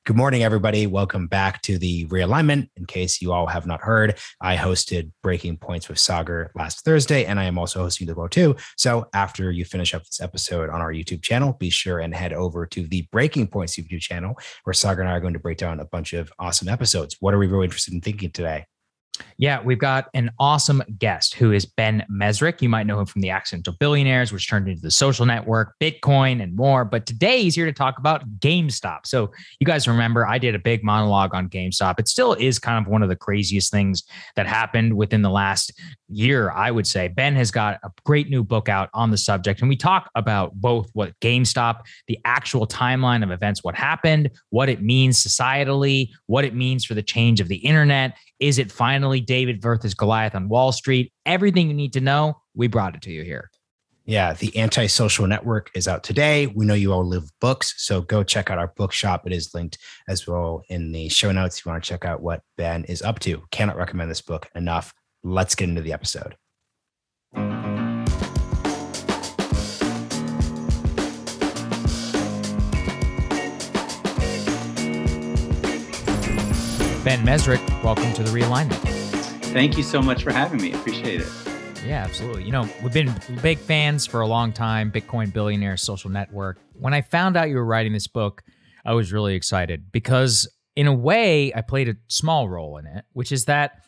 Good morning, everybody. Welcome back to the Realignment. In case you all have not heard, I hosted Breaking Points with Sagar last Thursday, and I am also hosting the show too. So after you finish up this episode on our YouTube channel, be sure and head over to the Breaking Points YouTube channel, where Sagar and I are going to break down a bunch of awesome episodes. What are we really interested in thinking today? Yeah, we've got an awesome guest who is Ben Mezrich. You might know him from the Accidental Billionaires, which turned into the Social Network, Bitcoin, and more. But today he's here to talk about GameStop. So you guys remember I did a big monologue on GameStop. It still is kind of one of the craziest things that happened within the last year, I would say. Ben has got a great new book out on the subject. And we talk about both what GameStop, the actual timeline of events, what happened, what it means societally, what it means for the change of the internet. Is it finally David versus Goliath on Wall Street? Everything you need to know, we brought it to you here. Yeah, the Antisocial Network is out today. We know you all love books, so go check out our bookshop. It is linked as well in the show notes if you want to check out what Ben is up to. Cannot recommend this book enough. Let's get into the episode. Ben Mezrich, welcome to the Realignment. Thank you so much for having me. Appreciate it. Yeah, absolutely. You know, we've been big fans for a long time, Bitcoin Billionaires, Social Network. When I found out you were writing this book, I was really excited because in a way, I played a small role in it, which is that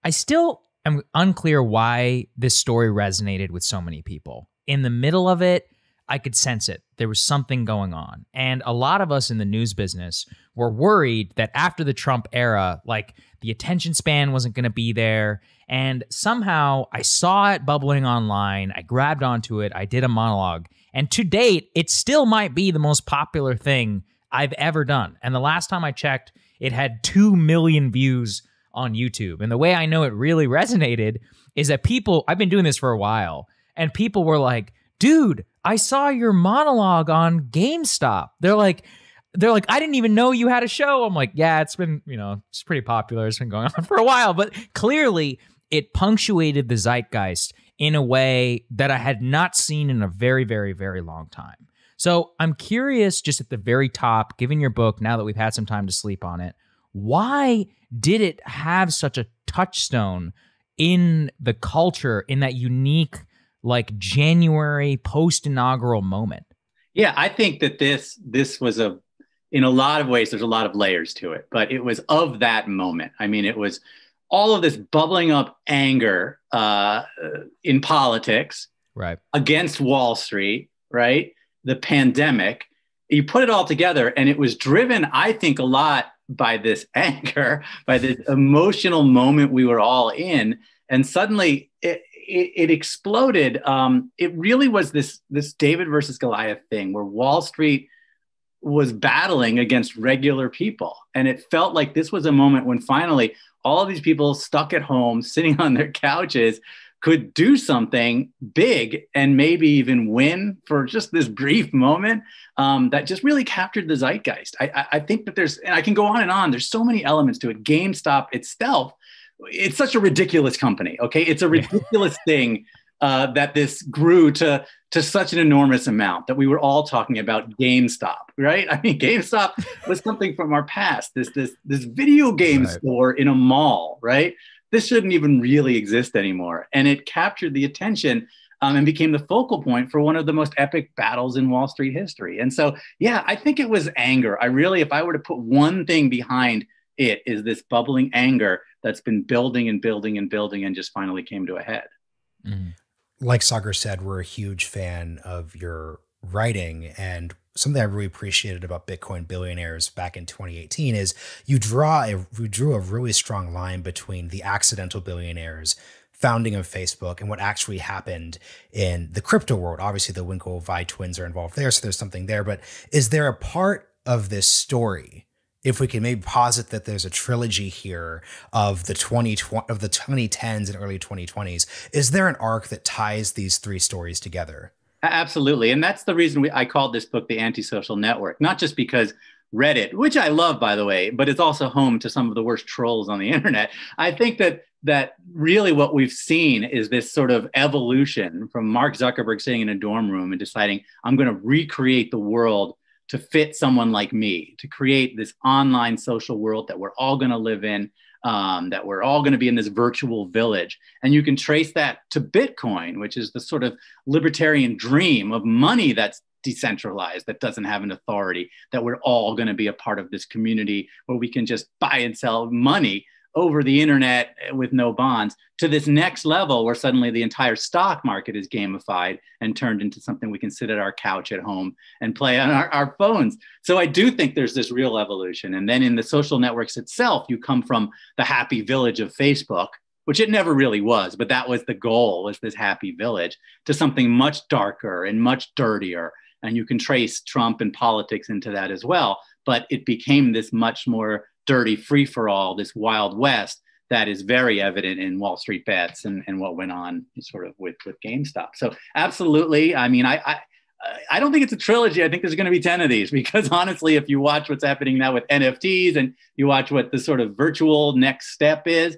I still am unclear why this story resonated with so many people. In the middle of it, I could sense it. There was something going on. And a lot of us in the news business were worried that after the Trump era, like the attention span wasn't going to be there. And somehow I saw it bubbling online. I grabbed onto it. I did a monologue. And to date, it still might be the most popular thing I've ever done. And the last time I checked, it had 2 million views on YouTube. And the way I know it really resonated is that people, I've been doing this for a while, and people were like, dude, I saw your monologue on GameStop. They're like, I didn't even know you had a show. I'm like, yeah, it's been, it's pretty popular. It's been going on for a while, but clearly it punctuated the zeitgeist in a way that I had not seen in a very, very, very long time. So I'm curious, just at the very top, given your book, now that we've had some time to sleep on it, why did it have such a touchstone in the culture, in that unique, like January post-inaugural moment? Yeah, I think that this was in a lot of ways, there's a lot of layers to it, but it was of that moment. I mean, it was all of this bubbling up anger in politics, right, against Wall Street, right? The pandemic. You put it all together, and it was driven, I think, a lot by this anger, by this emotional moment we were all in. And suddenly it exploded. It really was this David versus Goliath thing where Wall Street was battling against regular people. And it felt like this was a moment when finally all of these people stuck at home, sitting on their couches, could do something big and maybe even win for just this brief moment that just really captured the zeitgeist. I think that and I can go on and on. There's so many elements to it. GameStop itself, it's such a ridiculous company. Okay. It's a ridiculous thing that this grew to such an enormous amount that we were all talking about GameStop, right? I mean, GameStop was something from our past, this video game store in a mall, right? This shouldn't even really exist anymore. And it captured the attention and became the focal point for one of the most epic battles in Wall Street history. And so, yeah, I think it was anger. If I were to put one thing behind it, is this bubbling anger that's been building and building and building and just finally came to a head. Mm-hmm. Like Sagar said, we're a huge fan of your writing, and something I really appreciated about Bitcoin Billionaires back in 2018 is you drew a really strong line between the Accidental Billionaires founding of Facebook and what actually happened in the crypto world. Obviously, the Winklevi twins are involved there, so there's something there. But is there a part of this story, if we can maybe posit that there's a trilogy here of the 2010s and early 2020s, is there an arc that ties these three stories together? Absolutely. And that's the reason I called this book The Antisocial Network, not just because Reddit, which I love, by the way, but it's also home to some of the worst trolls on the internet. I think that really what we've seen is this sort of evolution from Mark Zuckerberg sitting in a dorm room and deciding, I'm going to recreate the world to fit someone like me, to create this online social world that we're all going to live in, that we're all going to be in this virtual village. And you can trace that to Bitcoin, which is the sort of libertarian dream of money that's decentralized, that doesn't have an authority, that we're all going to be a part of this community where we can just buy and sell money over the internet with no bonds, to this next level where suddenly the entire stock market is gamified and turned into something we can sit at our couch at home and play on our phones. So I do think there's this real evolution. And then in the social networks itself, you come from the happy village of Facebook, which it never really was, but that was the goal, was this happy village, to something much darker and much dirtier. And you can trace Trump and politics into that as well. But it became this much more dirty free-for-all, this Wild West that is very evident in WallStreetBets and what went on sort of with GameStop. So absolutely. I mean, I don't think it's a trilogy. I think there's going to be 10 of these, because honestly, if you watch what's happening now with NFTs and you watch what the sort of virtual next step is,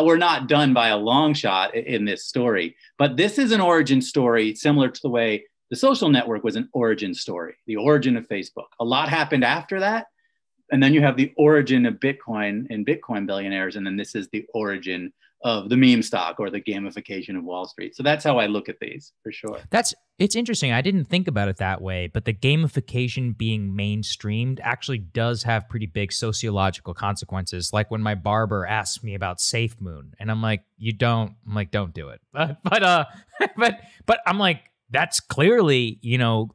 we're not done by a long shot in this story. But this is an origin story similar to the way the social network was an origin story, the origin of Facebook. A lot happened after that. And then you have the origin of Bitcoin and Bitcoin billionaires. And then this is the origin of the meme stock, or the gamification of Wall Street. So that's how I look at these, for sure. It's interesting. I didn't think about it that way, but the gamification being mainstreamed actually does have pretty big sociological consequences. Like when my barber asked me about SafeMoon, and I'm like, don't do it. But I'm like, that's clearly,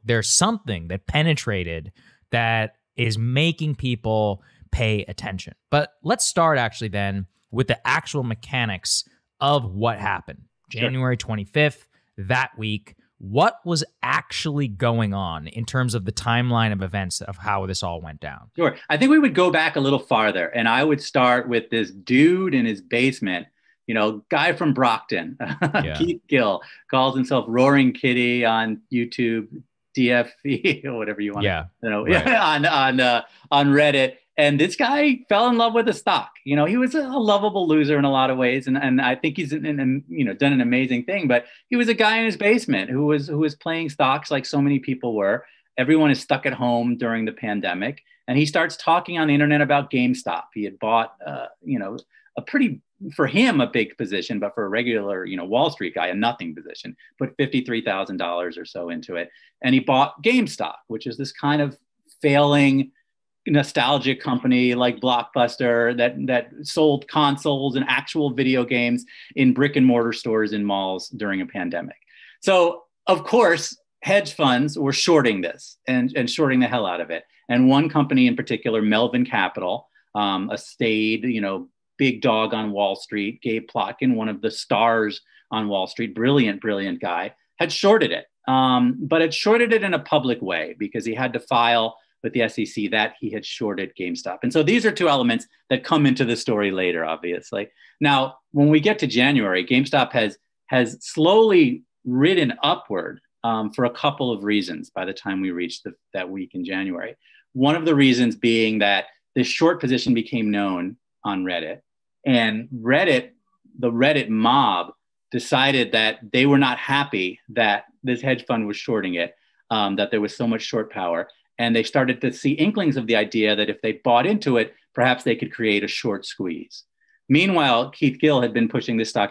there's something that penetrated that is making people pay attention. But let's start actually then with the actual mechanics of what happened. January 25th, that week, what was actually going on in terms of the timeline of events of how this all went down? Sure. I think we would go back a little farther, and I would start with this dude in his basement, guy from Brockton, Keith Gill, calls himself Roaring Kitty on YouTube, DFE or whatever you want on Reddit. And this guy fell in love with the stock. He was a lovable loser in a lot of ways. And I think he's done an amazing thing, but he was a guy in his basement who was playing stocks like so many people were. Everyone is stuck at home during the pandemic. And he starts talking on the internet about GameStop. He had bought, a pretty, for him, a big position, but for a regular, Wall Street guy, a nothing position, put $53,000 or so into it. And he bought GameStop, which is this kind of failing nostalgic company like Blockbuster that sold consoles and actual video games in brick and mortar stores in malls during a pandemic. So, of course, hedge funds were shorting this and shorting the hell out of it. And one company in particular, Melvin Capital, a staid, big dog on Wall Street, Gabe Plotkin, one of the stars on Wall Street, brilliant guy, had shorted it. But had shorted it in a public way because he had to file with the SEC that he had shorted GameStop. And so these are two elements that come into the story later, obviously. Now, when we get to January, GameStop has slowly ridden upward for a couple of reasons by the time we reached that week in January. One of the reasons being that this short position became known on Reddit, and the Reddit mob decided that they were not happy that this hedge fund was shorting it, that there was so much short power. And they started to see inklings of the idea that if they bought into it, perhaps they could create a short squeeze. Meanwhile, Keith Gill had been pushing this stock,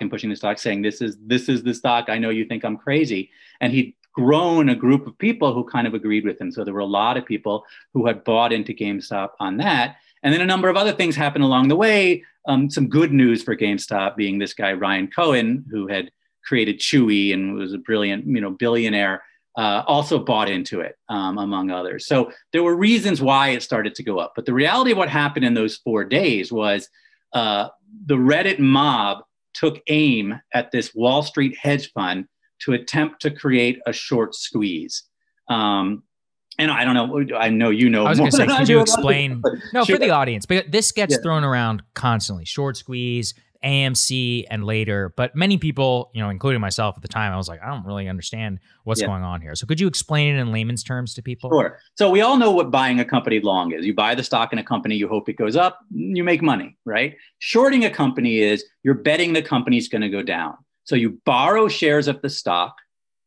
saying, this is the stock. I know you think I'm crazy. And he'd grown a group of people who kind of agreed with him. So there were a lot of people who had bought into GameStop on that. And then a number of other things happened along the way. Some good news for GameStop being this guy, Ryan Cohen, who had created Chewy and was a brilliant, billionaire, also bought into it, among others. So there were reasons why it started to go up. But the reality of what happened in those 4 days was the Reddit mob took aim at this Wall Street hedge fund to attempt to create a short squeeze. And I don't know, I know you know more. I was going to say, could you explain? No, Sure. for the audience, because this gets thrown around constantly. Short squeeze, AMC, and later. But many people, including myself at the time, I was like, I don't really understand what's going on here. So could you explain it in layman's terms to people? Sure. So we all know what buying a company long is. You buy the stock in a company, you hope it goes up, you make money, right? Shorting a company is you're betting the company's going to go down. So you borrow shares of the stock,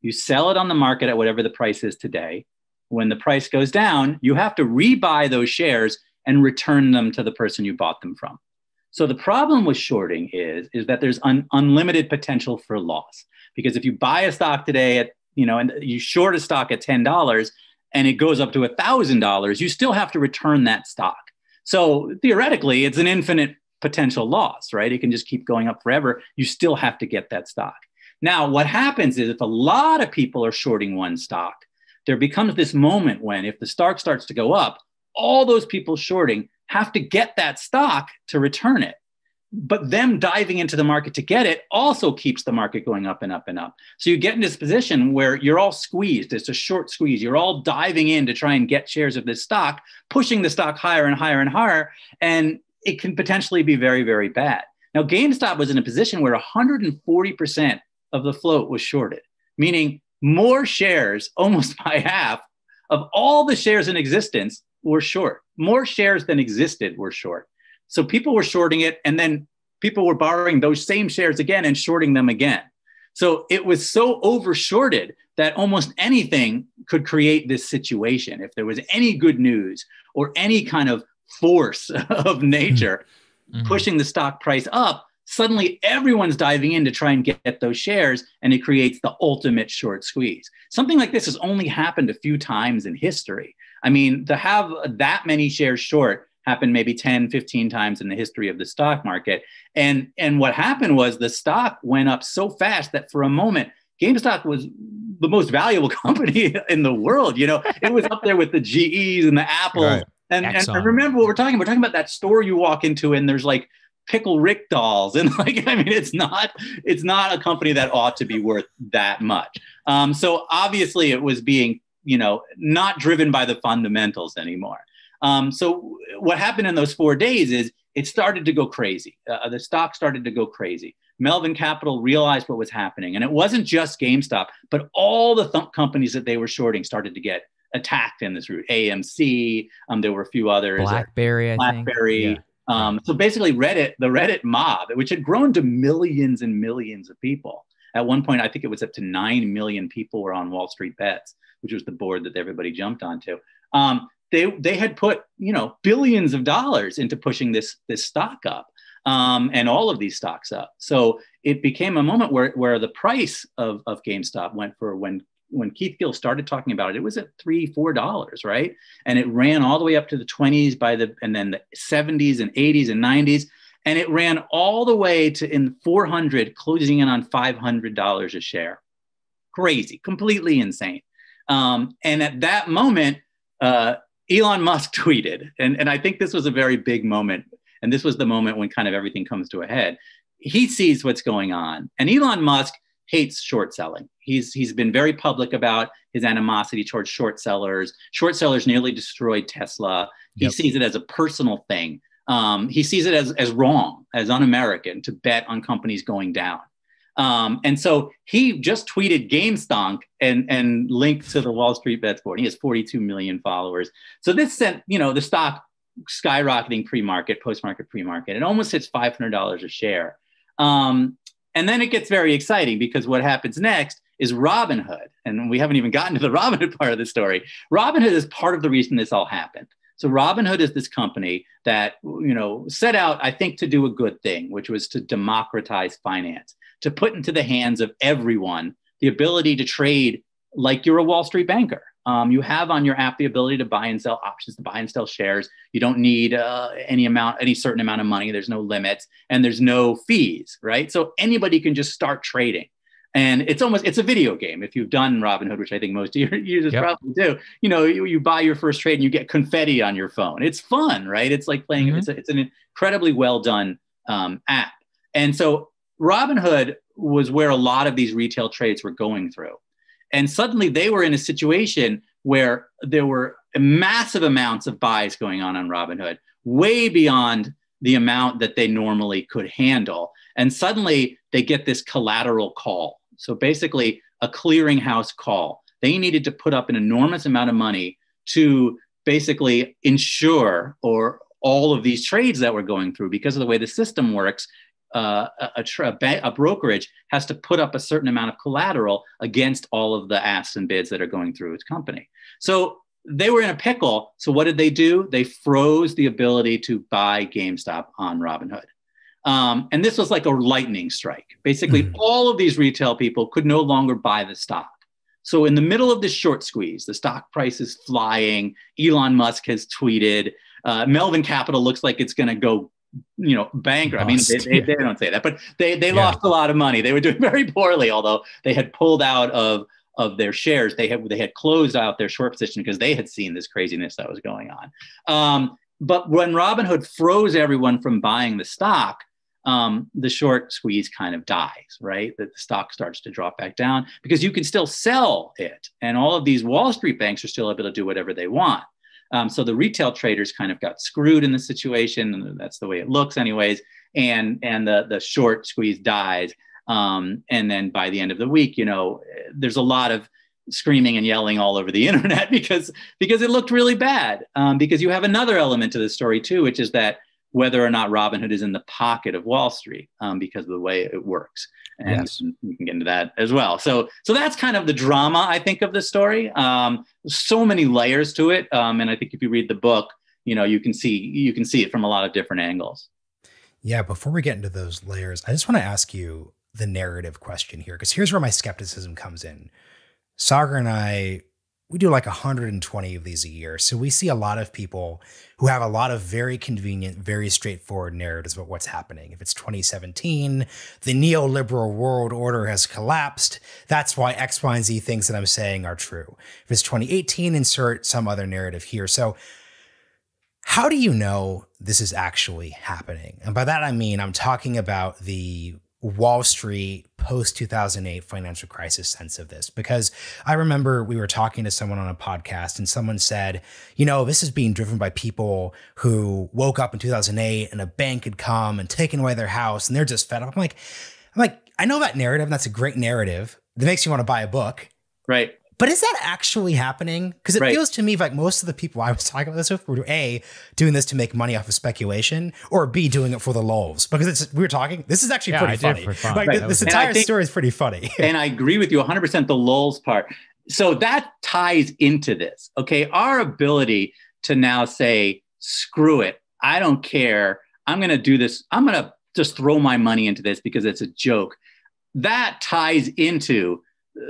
you sell it on the market at whatever the price is today, when the price goes down, you have to rebuy those shares and return them to the person you bought them from. So the problem with shorting is that there's unlimited potential for loss. Because if you buy a stock today at, and you short a stock at $10 and it goes up to $1,000, you still have to return that stock. So theoretically, it's an infinite potential loss, right? It can just keep going up forever. You still have to get that stock. Now, what happens is if a lot of people are shorting one stock, there becomes this moment when if the stock starts to go up, all those people shorting have to get that stock to return it. But them diving into the market to get it also keeps the market going up and up and up. So you get in this position where you're all squeezed. It's a short squeeze. You're all diving in to try and get shares of this stock, pushing the stock higher and higher and higher. And it can potentially be very, very bad. Now, GameStop was in a position where 140% of the float was shorted, meaning more shares, almost by half, of all the shares in existence were short. More shares than existed were short. So people were shorting it, and then people were borrowing those same shares again and shorting them again. So it was so over-shorted that almost anything could create this situation. If there was any good news or any kind of force of nature pushing the stock price up, suddenly everyone's diving in to try and get those shares, and it creates the ultimate short squeeze. Something like this has only happened a few times in history. I mean, to have that many shares short happened maybe 10, 15 times in the history of the stock market. And what happened was the stock went up so fast that for a moment, GameStop was the most valuable company in the world. It was up there with the GEs and the Apples. Right. And remember what we're talking about. We're talking about that store you walk into and there's like Pickle Rick dolls. And it's not a company that ought to be worth that much. So obviously it was being, not driven by the fundamentals anymore. So what happened in those 4 days is it started to go crazy. The stock started to go crazy. Melvin Capital realized what was happening. And it wasn't just GameStop, but all the companies that they were shorting started to get attacked in this route. AMC, there were a few others. BlackBerry, I think. Yeah. So basically the Reddit mob, which had grown to millions and millions of people. At one point, I think it was up to 9 million people were on WallStreetBets, which was the board that everybody jumped onto. They had put, billions of dollars into pushing this stock up, and all of these stocks up. So it became a moment where the price of GameStop went for when Keith Gill started talking about it, it was at $3, $4, right? And it ran all the way up to the 20s and then the 70s and 80s and 90s. And it ran all the way to in 400, closing in on $500 a share. Crazy, completely insane. And at that moment, Elon Musk tweeted, and I think this was a very big moment. And this was the moment when kind of everything comes to a head. He sees what's going on. And Elon Musk hates short selling. He's been very public about his animosity towards short sellers. Short sellers nearly destroyed Tesla. He sees it as a personal thing. He sees it as wrong, as un-American to bet on companies going down. And so he just tweeted GameStonk and linked to the WallStreetBets board. He has 42 million followers. So this sent, the stock skyrocketing pre-market, post-market, pre-market. It almost hits $500 a share. And then it gets very exciting because what happens next is Robinhood. And we haven't even gotten to the Robinhood part of the story. Robinhood is part of the reason this all happened. So Robinhood is this company that, set out, I think, to do a good thing, which was to democratize finance, to put into the hands of everyone the ability to trade like you're a Wall Street banker. You have on your app the ability to buy and sell options, to buy and sell shares. You don't need any certain amount of money. There's no limits and there's no fees, right? So anybody can just start trading. And it's a video game. If you've done Robinhood, which I think most of your users probably do, you buy your first trade and you get confetti on your phone. It's fun, right? It's like playing, it's an incredibly well done app. And so Robinhood was where a lot of these retail trades were going through. And suddenly they were in a situation where there were massive amounts of buys going on Robinhood, way beyond the amount that they normally could handle. And suddenly they get this collateral call. So basically a clearinghouse call. They needed to put up an enormous amount of money to basically ensure or all of these trades that were going through, because of the way the system works, a brokerage has to put up a certain amount of collateral against all of the asks and bids that are going through its company. So they were in a pickle. So what did they do? They froze the ability to buy GameStop on Robinhood. And this was like a lightning strike. Basically, all of these retail people could no longer buy the stock. So in the middle of this short squeeze, the stock price is flying. Elon Musk has tweeted. Melvin Capital looks like it's going to go, bankrupt. I mean, they don't say that, but they lost a lot of money. They were doing very poorly, although they had pulled out of their shares. They had closed out their short position because they had seen this craziness that was going on. But when Robinhood froze everyone from buying the stock, the short squeeze kind of dies, right? That the stock starts to drop back down because you can still sell it. And all of these Wall Street banks are still able to do whatever they want. So the retail traders kind of got screwed in the situation. And that's the way it looks anyways. And the short squeeze dies. And then by the end of the week, there's a lot of screaming and yelling all over the internet because it looked really bad. Because you have another element to the story too, which is that whether or not Robinhood is in the pocket of Wall Street because of the way it works. And we can get into that as well. So that's kind of the drama, I think, of the story. So many layers to it. And I think if you read the book, you can see it from a lot of different angles. Yeah. Before we get into those layers, I just want to ask you the narrative question here, because here's where my skepticism comes in. Sagar and I, we do like 120 of these a year. So we see a lot of people who have a lot of very convenient, very straightforward narratives about what's happening. If it's 2017, the neoliberal world order has collapsed. That's why X, Y, and Z things that I'm saying are true. If it's 2018, insert some other narrative here. So how do you know this is actually happening? And by that, I mean, I'm talking about the Wall Street post-2008 financial crisis sense of this, because I remember we were talking to someone on a podcast and someone said, this is being driven by people who woke up in 2008 and a bank had come and taken away their house and they're just fed up. I'm like, I know that narrative, and that's a great narrative that makes you want to buy a book. Right. But is that actually happening? Because it feels to me like most of the people I was talking about this with were A, doing this to make money off of speculation, or B, doing it for the lulz. Because this is actually pretty funny. Like this entire story is pretty funny. And I agree with you 100% the lulz part. So that ties into this. Okay. Our ability to now say, screw it, I don't care, I'm going to do this, I'm going to just throw my money into this because it's a joke. That ties into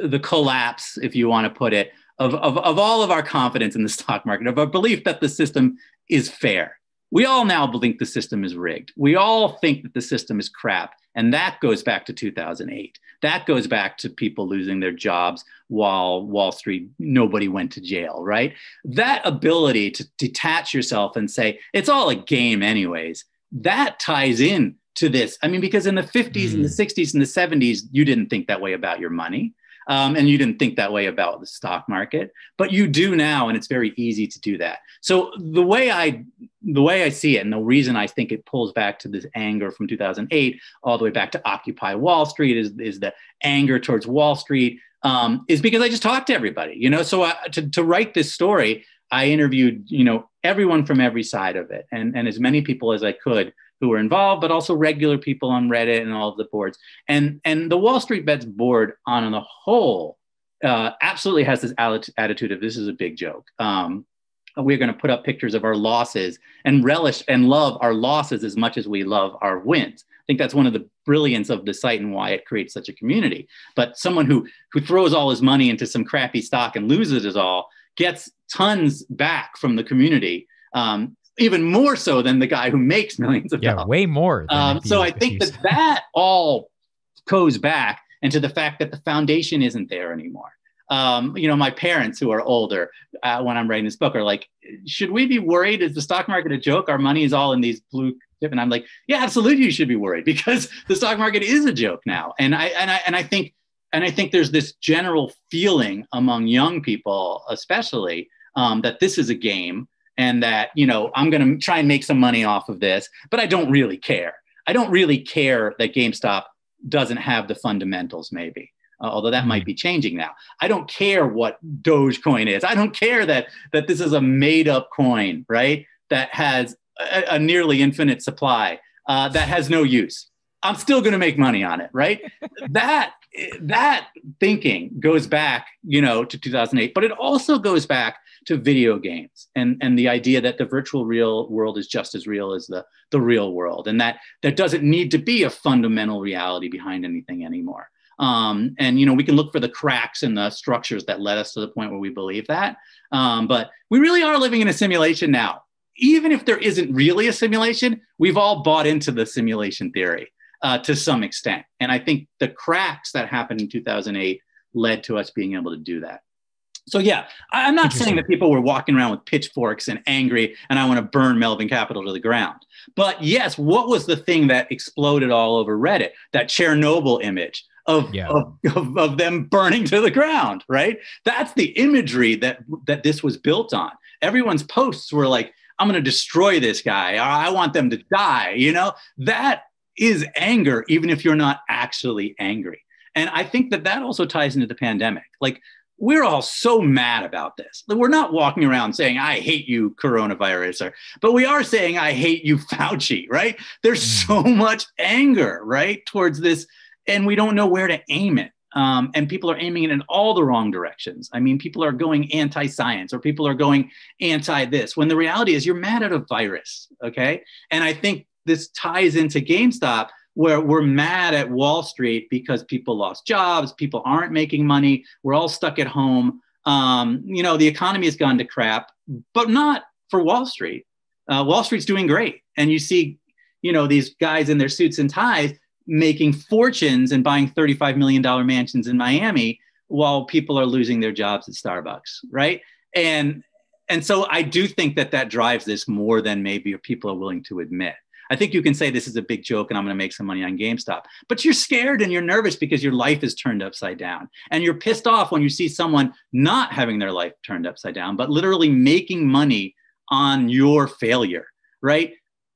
the collapse, if you want to put it, of all of our confidence in the stock market, of our belief that the system is fair. We all now believe the system is rigged. We all think that the system is crap. And that goes back to 2008. That goes back to people losing their jobs while Wall Street, nobody went to jail, right? That ability to detach yourself and say, it's all a game anyways, that ties in to this. I mean, because in the 50s and the 60s and the 70s, you didn't think that way about your money. And you didn't think that way about the stock market, but you do now, and it's very easy to do that. So the way I see it, and the reason I think it pulls back to this anger from 2008 all the way back to Occupy Wall Street is the anger towards Wall Street is because I just talked to everybody. So to write this story, I interviewed everyone from every side of it, and as many people as I could who were involved, but also regular people on Reddit and all of the boards. And the WallStreetBets board on the whole absolutely has this attitude of this is a big joke. We're going to put up pictures of our losses and relish and love our losses as much as we love our wins. I think that's one of the brilliance of the site and why it creates such a community. But someone who throws all his money into some crappy stock and loses it all gets tons back from the community. Even more so than the guy who makes millions of dollars. Yeah, way more. So I think that all goes back into the fact that the foundation isn't there anymore. My parents who are older, when I'm writing this book, are like, should we be worried? Is the stock market a joke? Our money is all in these blue chip. And I'm like, yeah, absolutely, you should be worried because the stock market is a joke now. And I think there's this general feeling among young people, especially, that this is a game. And that, I'm going to try and make some money off of this, but I don't really care. I don't really care that GameStop doesn't have the fundamentals, maybe, although that might be changing now. I don't care what Dogecoin is. I don't care that this is a made up coin, right? That has a nearly infinite supply, that has no use. I'm still going to make money on it, right? that thinking goes back, to 2008, but it also goes back to video games and the idea that the virtual real world is just as real as the real world, and that there doesn't need to be a fundamental reality behind anything anymore. And we can look for the cracks in the structures that led us to the point where we believe that, but we really are living in a simulation now. Even if there isn't really a simulation, we've all bought into the simulation theory to some extent. And I think the cracks that happened in 2008 led to us being able to do that. So yeah, I'm not saying that people were walking around with pitchforks and angry and I want to burn Melvin Capital to the ground. But yes, what was the thing that exploded all over Reddit? That Chernobyl image of them burning to the ground, right? That's the imagery that this was built on. Everyone's posts were like, I'm going to destroy this guy. I want them to die. That is anger, even if you're not actually angry. And I think that also ties into the pandemic. Like, we're all so mad about this. We're not walking around saying, I hate you, coronavirus, but we are saying, I hate you, Fauci, right? There's so much anger, right, towards this, and we don't know where to aim it. And people are aiming it in all the wrong directions. I mean, people are going anti-science, or people are going anti-this, when the reality is you're mad at a virus, okay? And I think this ties into GameStop, where we're mad at Wall Street because people lost jobs, people aren't making money, we're all stuck at home. The economy has gone to crap, but not for Wall Street. Wall Street's doing great. And you see, these guys in their suits and ties making fortunes and buying $35 million mansions in Miami while people are losing their jobs at Starbucks, right? And so I do think that drives this more than maybe people are willing to admit. I think you can say this is a big joke and I'm going to make some money on GameStop, but you're scared and you're nervous because your life is turned upside down. And you're pissed off when you see someone not having their life turned upside down, but literally making money on your failure, right?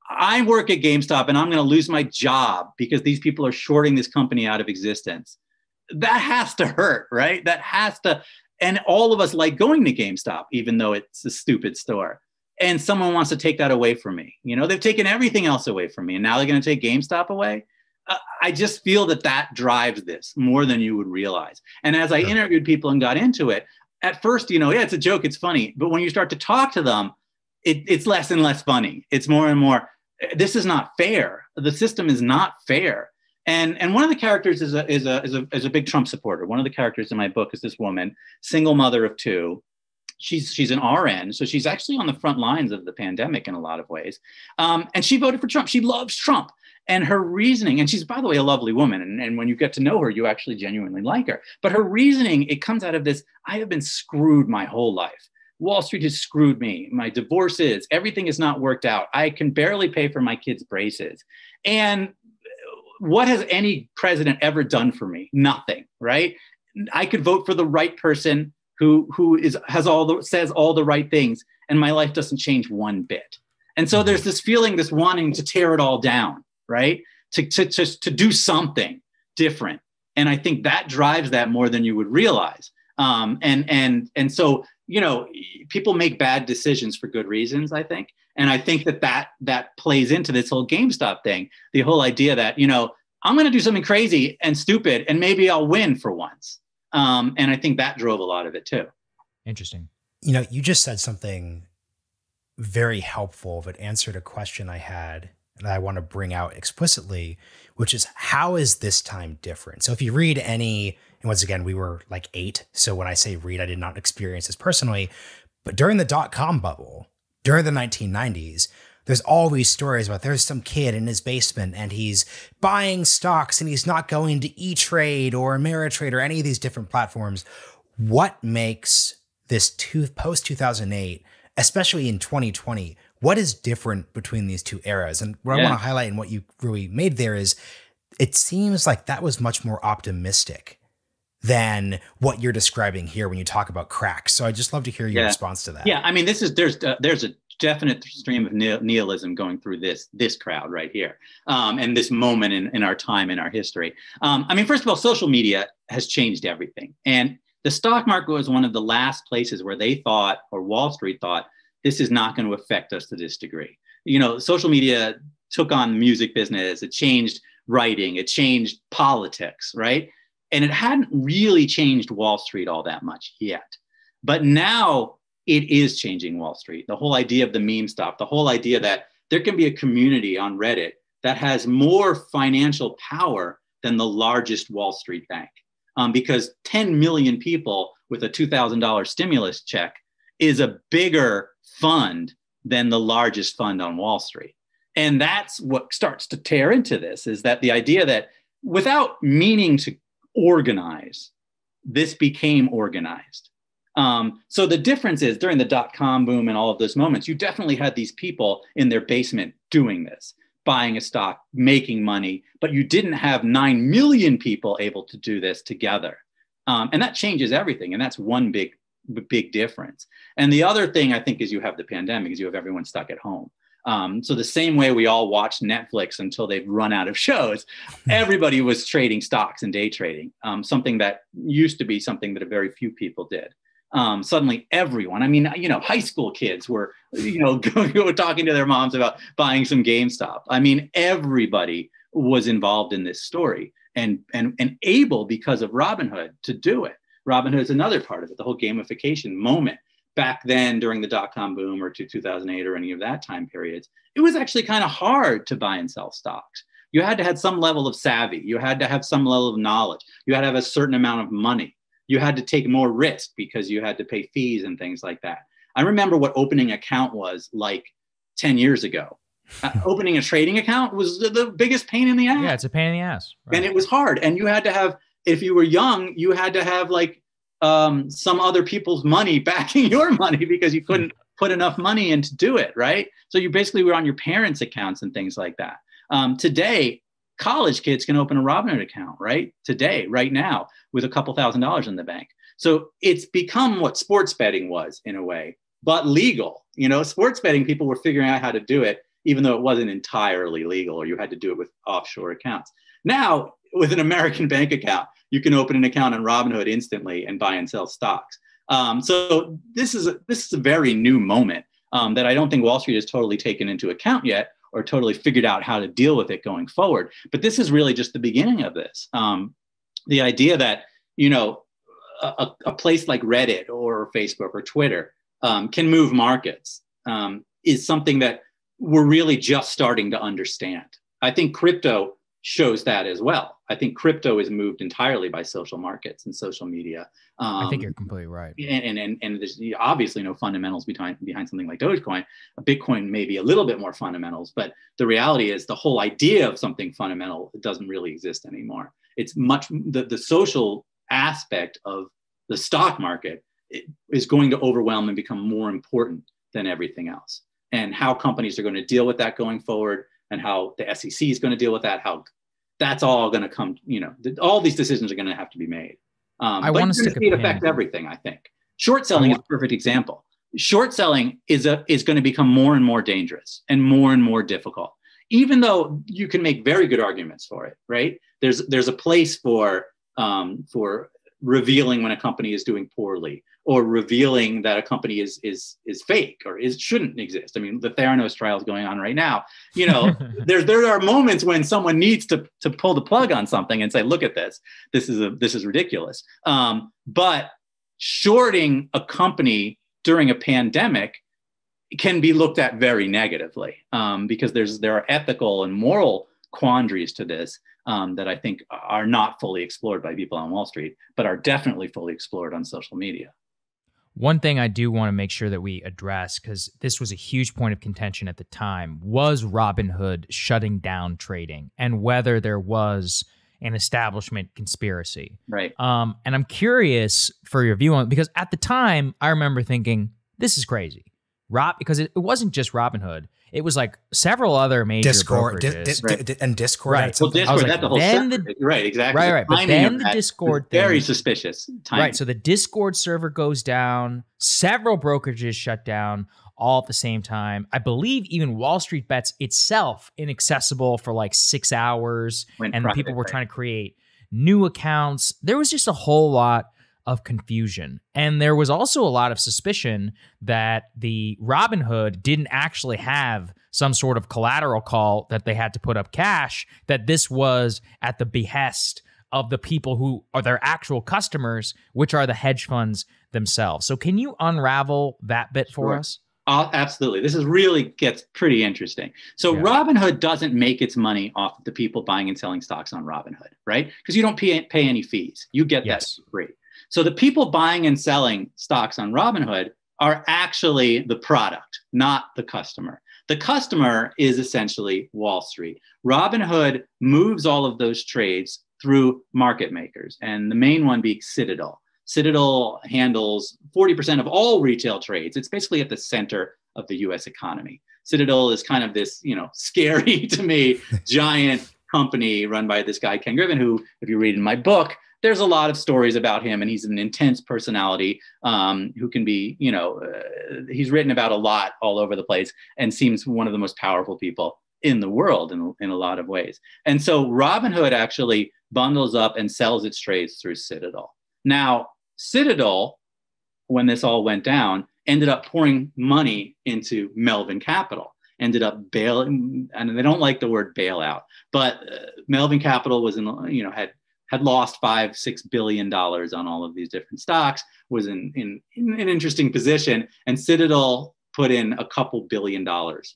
I work at GameStop and I'm going to lose my job because these people are shorting this company out of existence. That has to hurt, right? That has to, and all of us like going to GameStop, even though it's a stupid store. And someone wants to take that away from me. They've taken everything else away from me, and now they're going to take GameStop away. I just feel that drives this more than you would realize. And as I interviewed people and got into it, at first, it's a joke, it's funny. But when you start to talk to them, it's less and less funny. It's more and more, this is not fair. The system is not fair. And one of the characters is a big Trump supporter. One of the characters in my book is this woman, single mother of two. She's an RN, so she's actually on the front lines of the pandemic in a lot of ways. And she voted for Trump. She loves Trump. And her reasoning, and she's, by the way, a lovely woman. And when you get to know her, you actually genuinely like her. But her reasoning, it comes out of this, I have been screwed my whole life. Wall Street has screwed me. My divorce everything has not worked out. I can barely pay for my kids' braces. And what has any president ever done for me? Nothing, right? I could vote for the right person who says all the right things, and my life doesn't change one bit. And so there's this feeling, this wanting to tear it all down, right? To do something different. And I think that drives that more than you would realize. And so, people make bad decisions for good reasons, I think. And I think that plays into this whole GameStop thing. The whole idea that, I'm going to do something crazy and stupid, and maybe I'll win for once. And I think that drove a lot of it too. Interesting. You just said something very helpful that answered a question I had that I want to bring out explicitly, which is, how is this time different? So if you read and once again, we were like 8. So when I say read, I did not experience this personally, but during the .com bubble, during the 1990s, there's always stories about there's some kid in his basement and he's buying stocks and he's not going to E-Trade or Ameritrade or any of these different platforms. What makes this post-2008, especially in 2020, what is different between these two eras? And what I want to highlight and what you really made there is, it seems like that was much more optimistic than what you're describing here when you talk about cracks. So I'd just love to hear your response to that. Yeah, I mean, there's a definite stream of nihilism going through this crowd right here, and this moment in our time, in our history. I mean, first of all, social media has changed everything. And the stock market was one of the last places where they thought, or Wall Street thought, this is not going to affect us to this degree. Social media took on the music business. It changed writing, it changed politics, right? And it hadn't really changed Wall Street all that much yet. But now it is changing Wall Street. The whole idea of the meme stop, the whole idea that there can be a community on Reddit that has more financial power than the largest Wall Street bank. Because 10 million people with a $2,000 stimulus check is a bigger fund than the largest fund on Wall Street. And that's what starts to tear into this, is that the idea that without meaning to organize, this became organized. So the difference is during the dot-com boom and all of those moments, you definitely had these people in their basement doing this, buying a stock, making money, but you didn't have 9 million people able to do this together. And that changes everything. And that's one big difference. And the other thing I think is you have the pandemic, is you have everyone stuck at home. So the same way we all watch Netflix until they've run out of shows, everybody was trading stocks and day trading, something that used to be something that a very few people did. Suddenly everyone, I mean, high school kids were, talking to their moms about buying some GameStop. I mean, everybody was involved in this story and able, because of Robinhood, to do it. Robinhood is another part of it, the whole gamification moment. Back then, during the dot-com boom or to 2008 or any of that time periods, it was actually kind of hard to buy and sell stocks. You had to have some level of savvy. You had to have some level of knowledge. You had to have a certain amount of money. You had to take more risk because you had to pay fees and things like that. I remember what opening an account was like 10 years ago. Opening a trading account was the biggest pain in the ass. Yeah, it's a pain in the ass. Right. And it was hard. And you had to have, if you were young, you had to have like some other people's money backing your money because you couldn't put enough money in to do it, right? So you basically were on your parents' accounts and things like that. Today, college kids can open a Robinhood account, right? Today, right now, with a couple $1,000s in the bank. So it's become what sports betting was in a way, but legal. Sports betting, people were figuring out how to do it, even though it wasn't entirely legal, or you had to do it with offshore accounts. Now, with an American bank account, you can open an account on Robinhood instantly and buy and sell stocks. So this is a very new moment that I don't think Wall Street has totally taken into account yet, or totally figured out how to deal with it going forward. But this is really just the beginning of this. The idea that, a place like Reddit or Facebook or Twitter can move markets is something that we're really just starting to understand. I think crypto shows that as well. I think crypto is moved entirely by social markets and social media. I think you're completely right. And there's obviously no fundamentals behind something like Dogecoin. Bitcoin may be a little bit more fundamentals, but the reality is the whole idea of something fundamental doesn't really exist anymore. It's much, the social aspect of the stock market is going to overwhelm and become more important than everything else. And how companies are going to deal with that going forward, and how the SEC is going to deal with that, how that's all going to come, all these decisions are going to have to be made. I want to stick a pin. It affects everything, I think. Short selling is a perfect example. Short selling is going to become more and more dangerous and more difficult, even though you can make very good arguments for it, right? There's a place for revealing when a company is doing poorly, or revealing that a company is fake or shouldn't exist. I mean, the Theranos trial is going on right now. There are moments when someone needs to pull the plug on something and say, look at this. This is ridiculous. But shorting a company during a pandemic can be looked at very negatively because there are ethical and moral quandaries to this that I think are not fully explored by people on Wall Street, but are definitely fully explored on social media. One thing I do want to make sure that we address, because this was a huge point of contention at the time, was Robinhood shutting down trading and whether there was an establishment conspiracy. Right. And I'm curious for your view on it, because at the time I remember thinking, this is crazy. Because it wasn't just Robinhood. It was like several other major brokerages. And Discord. Right. Well, Discord, like, that's the whole server. Right, exactly. Right. But then the Discord thing. Very suspicious timing. Right. So the Discord server goes down. Several brokerages shut down all at the same time. I believe even WallStreetBets itself inaccessible for like 6 hours. And the people were trying to create new accounts. There was just a whole lot of confusion. And there was also a lot of suspicion that the Robinhood didn't actually have some sort of collateral call that they had to put up cash, that this was at the behest of the people who are their actual customers, which are the hedge funds themselves. So can you unravel that bit for us? Absolutely. This is really gets pretty interesting. So Robinhood doesn't make its money off of the people buying and selling stocks on Robinhood, right? Because you don't pay any fees. You get that for free. So the people buying and selling stocks on Robinhood are actually the product, not the customer. The customer is essentially Wall Street. Robinhood moves all of those trades through market makers, and the main one being Citadel. Citadel handles 40% of all retail trades. It's basically at the center of the US economy. Citadel is kind of this, scary to me, giant company run by this guy, Ken Griffin, who, if you read in my book, there's a lot of stories about him, and he's an intense personality who can be, he's written about a lot all over the place and seems one of the most powerful people in the world in a lot of ways. And so Robinhood actually bundles up and sells its trades through Citadel. Now, Citadel, when this all went down, ended up pouring money into Melvin Capital, ended up bailing, and they don't like the word bailout, but Melvin Capital was had lost $5-6 billion on all of these different stocks, was in an interesting position, and Citadel put in a couple $2 billion,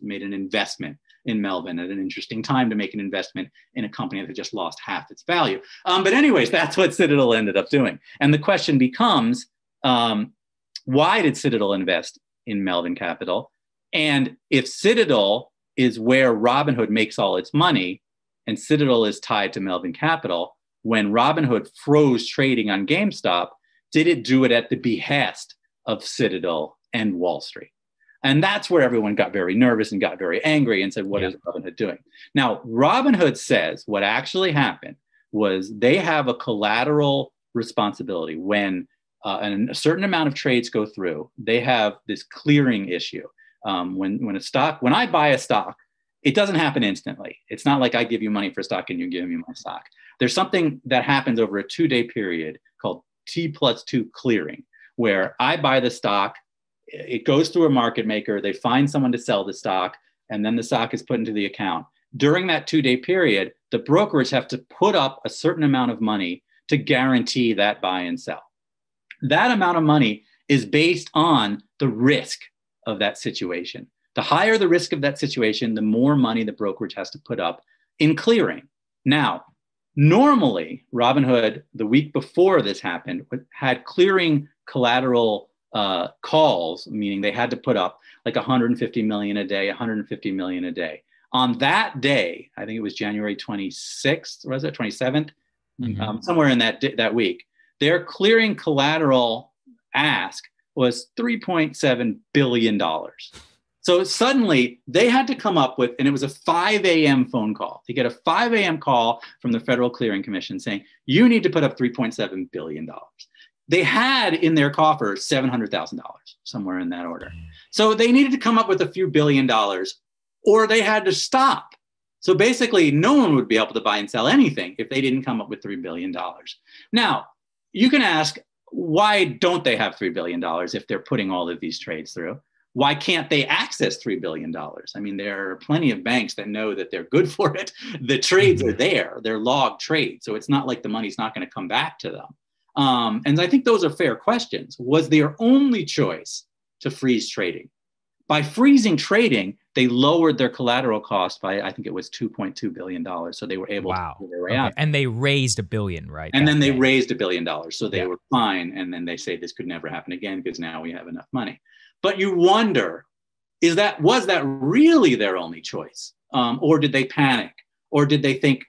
made an investment in Melvin at an interesting time to make an investment in a company that just lost half its value. But anyways, that's what Citadel ended up doing. And the question becomes, why did Citadel invest in Melvin Capital? And if Citadel is where Robinhood makes all its money, and Citadel is tied to Melvin Capital, when Robinhood froze trading on GameStop, did it do it at the behest of Citadel and Wall Street? And that's where everyone got very nervous and got very angry and said, what is Robinhood doing? Now, Robinhood says what actually happened was they have a collateral responsibility. When a certain amount of trades go through, they have this clearing issue. When I buy a stock, it doesn't happen instantly. It's not like I give you money for stock and you give me my stock. There's something that happens over a 2-day period called T+2 clearing, where I buy the stock, it goes through a market maker, they find someone to sell the stock, and then the stock is put into the account. During that 2-day period, the brokers have to put up a certain amount of money to guarantee that buy and sell. That amount of money is based on the risk of that situation. The higher the risk of that situation, the more money the brokerage has to put up in clearing. Now, normally, Robinhood, the week before this happened, had clearing collateral calls, meaning they had to put up like 150 million a day, 150 million a day. On that day, I think it was January 26th, or was it 27th? Somewhere in that week, their clearing collateral ask was $3.7 billion. So suddenly they had to come up with, and it was a 5 a.m. phone call. You get a 5 a.m. call from the Federal Clearing Commission saying, you need to put up $3.7 billion. They had in their coffers $700,000, somewhere in that order. So they needed to come up with a few $1 billion, or they had to stop. So basically, no one would be able to buy and sell anything if they didn't come up with $3 billion. Now, you can ask, why don't they have $3 billion if they're putting all of these trades through? Why can't they access $3 billion? I mean, there are plenty of banks that know that they're good for it. The trades are there. They're log trades. So it's not like the money's not going to come back to them. And I think those are fair questions. Was their only choice to freeze trading? By freezing trading, they lowered their collateral cost by, I think it was $2.2 billion. So they were able to pull their way out. And they raised $1 billion, right? And then they raised $1 billion. So they were fine. And then they say this could never happen again because now we have enough money. But you wonder, was that really their only choice? Or did they panic? Or did they think,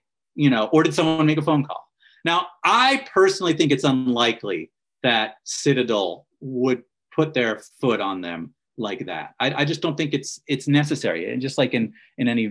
or did someone make a phone call? Now, I personally think it's unlikely that Citadel would put their foot on them like that. I just don't think it's necessary. And just like in any,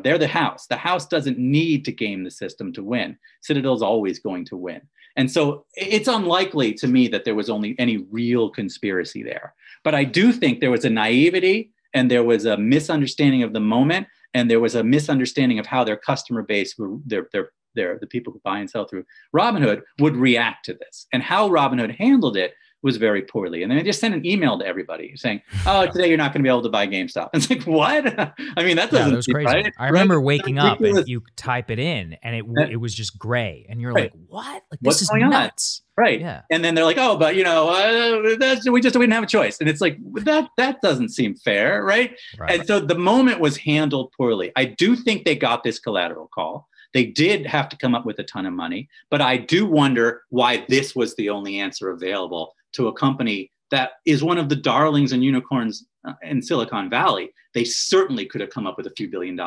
they're the house. The house doesn't need to game the system to win. Citadel's always going to win. And so it's unlikely to me that there was only any real conspiracy there. But I do think there was a naivety and there was a misunderstanding of the moment, and there was a misunderstanding of how their customer base, their the people who buy and sell through Robinhood, would react to this. And how Robinhood handled it was very poorly. And then they just sent an email to everybody saying, "Oh, today you're not going to be able to buy GameStop." It's like, what? I mean, that doesn't that was crazy. right? I remember Right? waking up and you type it in and it was just gray. And you're right. like, what? Like, what's this is going nuts. On? Right. Yeah. And then they're like, "Oh, but we didn't have a choice." And it's like, that doesn't seem fair. Right. And so the moment was handled poorly. I do think they got this collateral call. They did have to come up with a ton of money, but I do wonder why this was the only answer available to a company that is one of the darlings and unicorns in Silicon Valley. They certainly could have come up with a few $1 billion.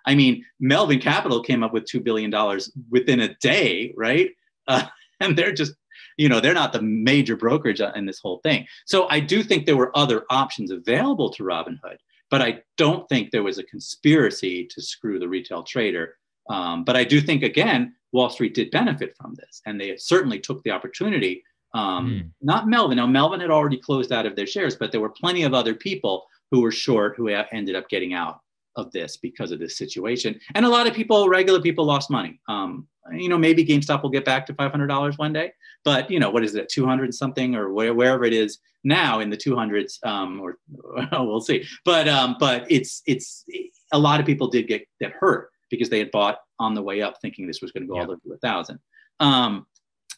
I mean, Melvin Capital came up with $2 billion within a day, right? And they're just, they're not the major brokerage in this whole thing. So I do think there were other options available to Robinhood, but I don't think there was a conspiracy to screw the retail trader. But I do think, again, Wall Street did benefit from this, and they certainly took the opportunity. Not Melvin. Now, Melvin had already closed out of their shares, but there were plenty of other people who were short who ended up getting out of this because of this situation. And a lot of people, regular people, lost money. Maybe GameStop will get back to $500 one day, but what is it, 200 something or wherever it is now in the 200s, or we'll see. But it's a lot of people did get hurt because they had bought on the way up thinking this was going to go all the way to 1,000.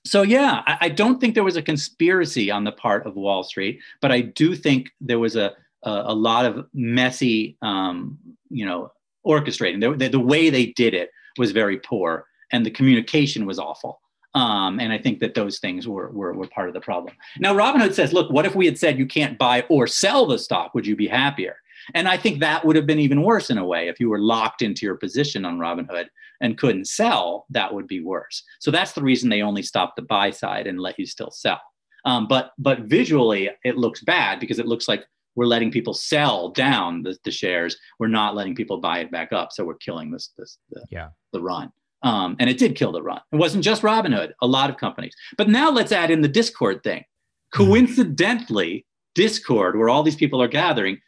So yeah, I don't think there was a conspiracy on the part of Wall Street, but I do think there was a lot of messy, orchestrating. The way they did it was very poor, and the communication was awful. And I think that those things were part of the problem. Now, Robinhood says, "Look, what if we had said you can't buy or sell the stock? Would you be happier?" And I think that would have been even worse in a way. If you were locked into your position on Robinhood and couldn't sell, that would be worse. So that's the reason they only stopped the buy side and let you still sell. But visually, it looks bad because it looks like we're letting people sell down the shares. We're not letting people buy it back up. So we're killing the run. And it did kill the run. It wasn't just Robinhood, a lot of companies. But now let's add in the Discord thing. Coincidentally, Discord, where all these people are gathering,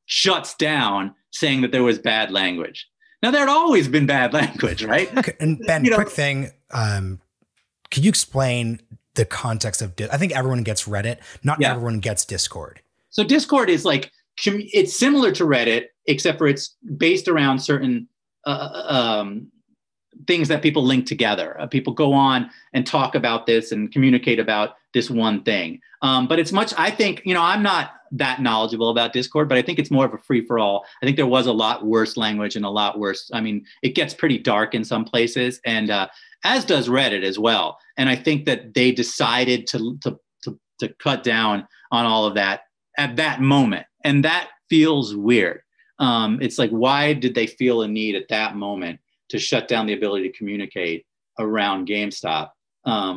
shuts down, saying that there was bad language. Now, there had always been bad language, right? Okay. And Ben, quick thing. Could you explain the context of I think everyone gets Reddit. Not everyone gets Discord. So Discord is like, it's similar to Reddit, except for it's based around certain things that people link together. People go on and talk about this and communicate about this one thing. But it's much, I think, I'm not that knowledgeable about Discord, but I think it's more of a free for all. I think there was a lot worse language and a lot worse. I mean, it gets pretty dark in some places, and as does Reddit as well. And I think that they decided to cut down on all of that at that moment. And that feels weird. It's like, why did they feel a need at that moment to shut down the ability to communicate around GameStop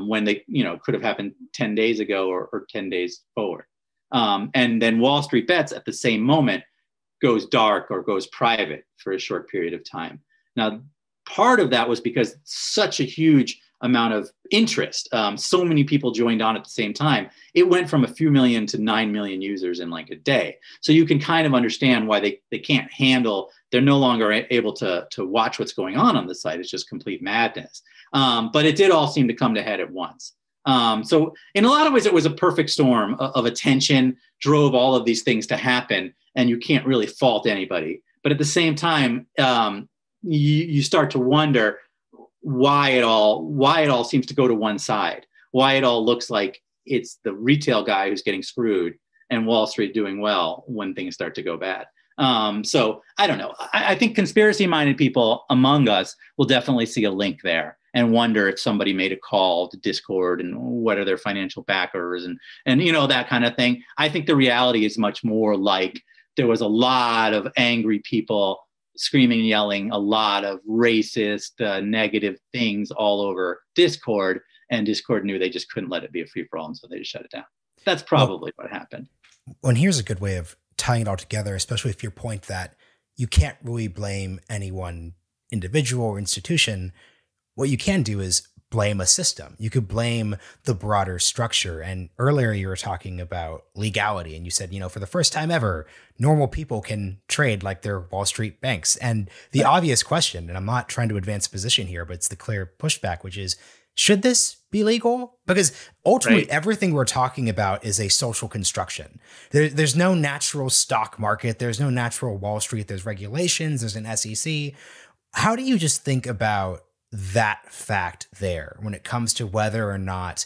when they, could have happened 10 days ago or 10 days forward? And then WallStreetBets at the same moment goes dark or goes private for a short period of time. Now, part of that was because such a huge amount of interest, so many people joined on at the same time. It went from a few million to 9 million users in like a day. So you can kind of understand why they can't handle, they're no longer able to watch what's going on the site. It's just complete madness. But it did all seem to come to head at once. So in a lot of ways, it was a perfect storm of attention, drove all of these things to happen, and you can't really fault anybody. But at the same time, you start to wonder why it all seems to go to one side, why it all looks like it's the retail guy who's getting screwed and Wall Street doing well when things start to go bad. So I don't know. I think conspiracy-minded people among us will definitely see a link there and wonder if somebody made a call to Discord and what are their financial backers and that kind of thing. I think the reality is much more like there was a lot of angry people screaming and yelling, a lot of racist, negative things all over Discord, and Discord knew they just couldn't let it be a free-for-all, and so they just shut it down. That's probably what happened. Well, and here's a good way of tying it all together, especially with your point that you can't really blame any one individual or institution. What you can do is blame a system. You could blame the broader structure. And earlier you were talking about legality, and you said, for the first time ever, normal people can trade like they're Wall Street banks. And the obvious question, and I'm not trying to advance a position here, but it's the clear pushback, which is, should this be legal? Because ultimately, everything we're talking about is a social construction. There's no natural stock market. There's no natural Wall Street. There's regulations. There's an SEC. How do you just think about that fact there when it comes to whether or not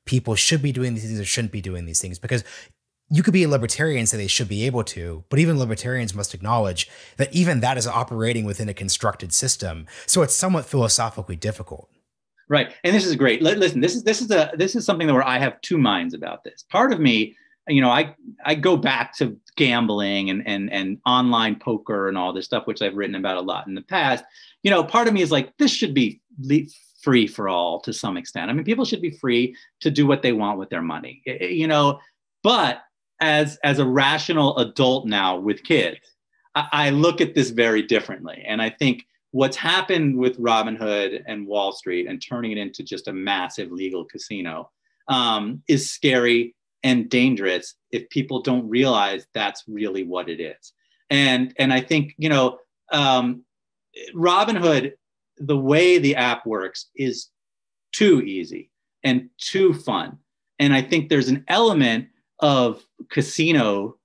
people should be doing these things or shouldn't be doing these things? Because you could be a libertarian and say they should be able to, but even libertarians must acknowledge that even that is operating within a constructed system. So it's somewhat philosophically difficult. Right. And this is great. Listen, this is something where I have two minds about this. Part of me, I go back to gambling and online poker and all this stuff, which I've written about a lot in the past. Part of me is like, this should be free for all to some extent. I mean, people should be free to do what they want with their money, but as a rational adult now with kids, I look at this very differently. And I think what's happened with Robinhood and Wall Street and turning it into just a massive legal casino is scary and dangerous if people don't realize that's really what it is. And I think, Robinhood, the way the app works is too easy and too fun. And I think there's an element of casino,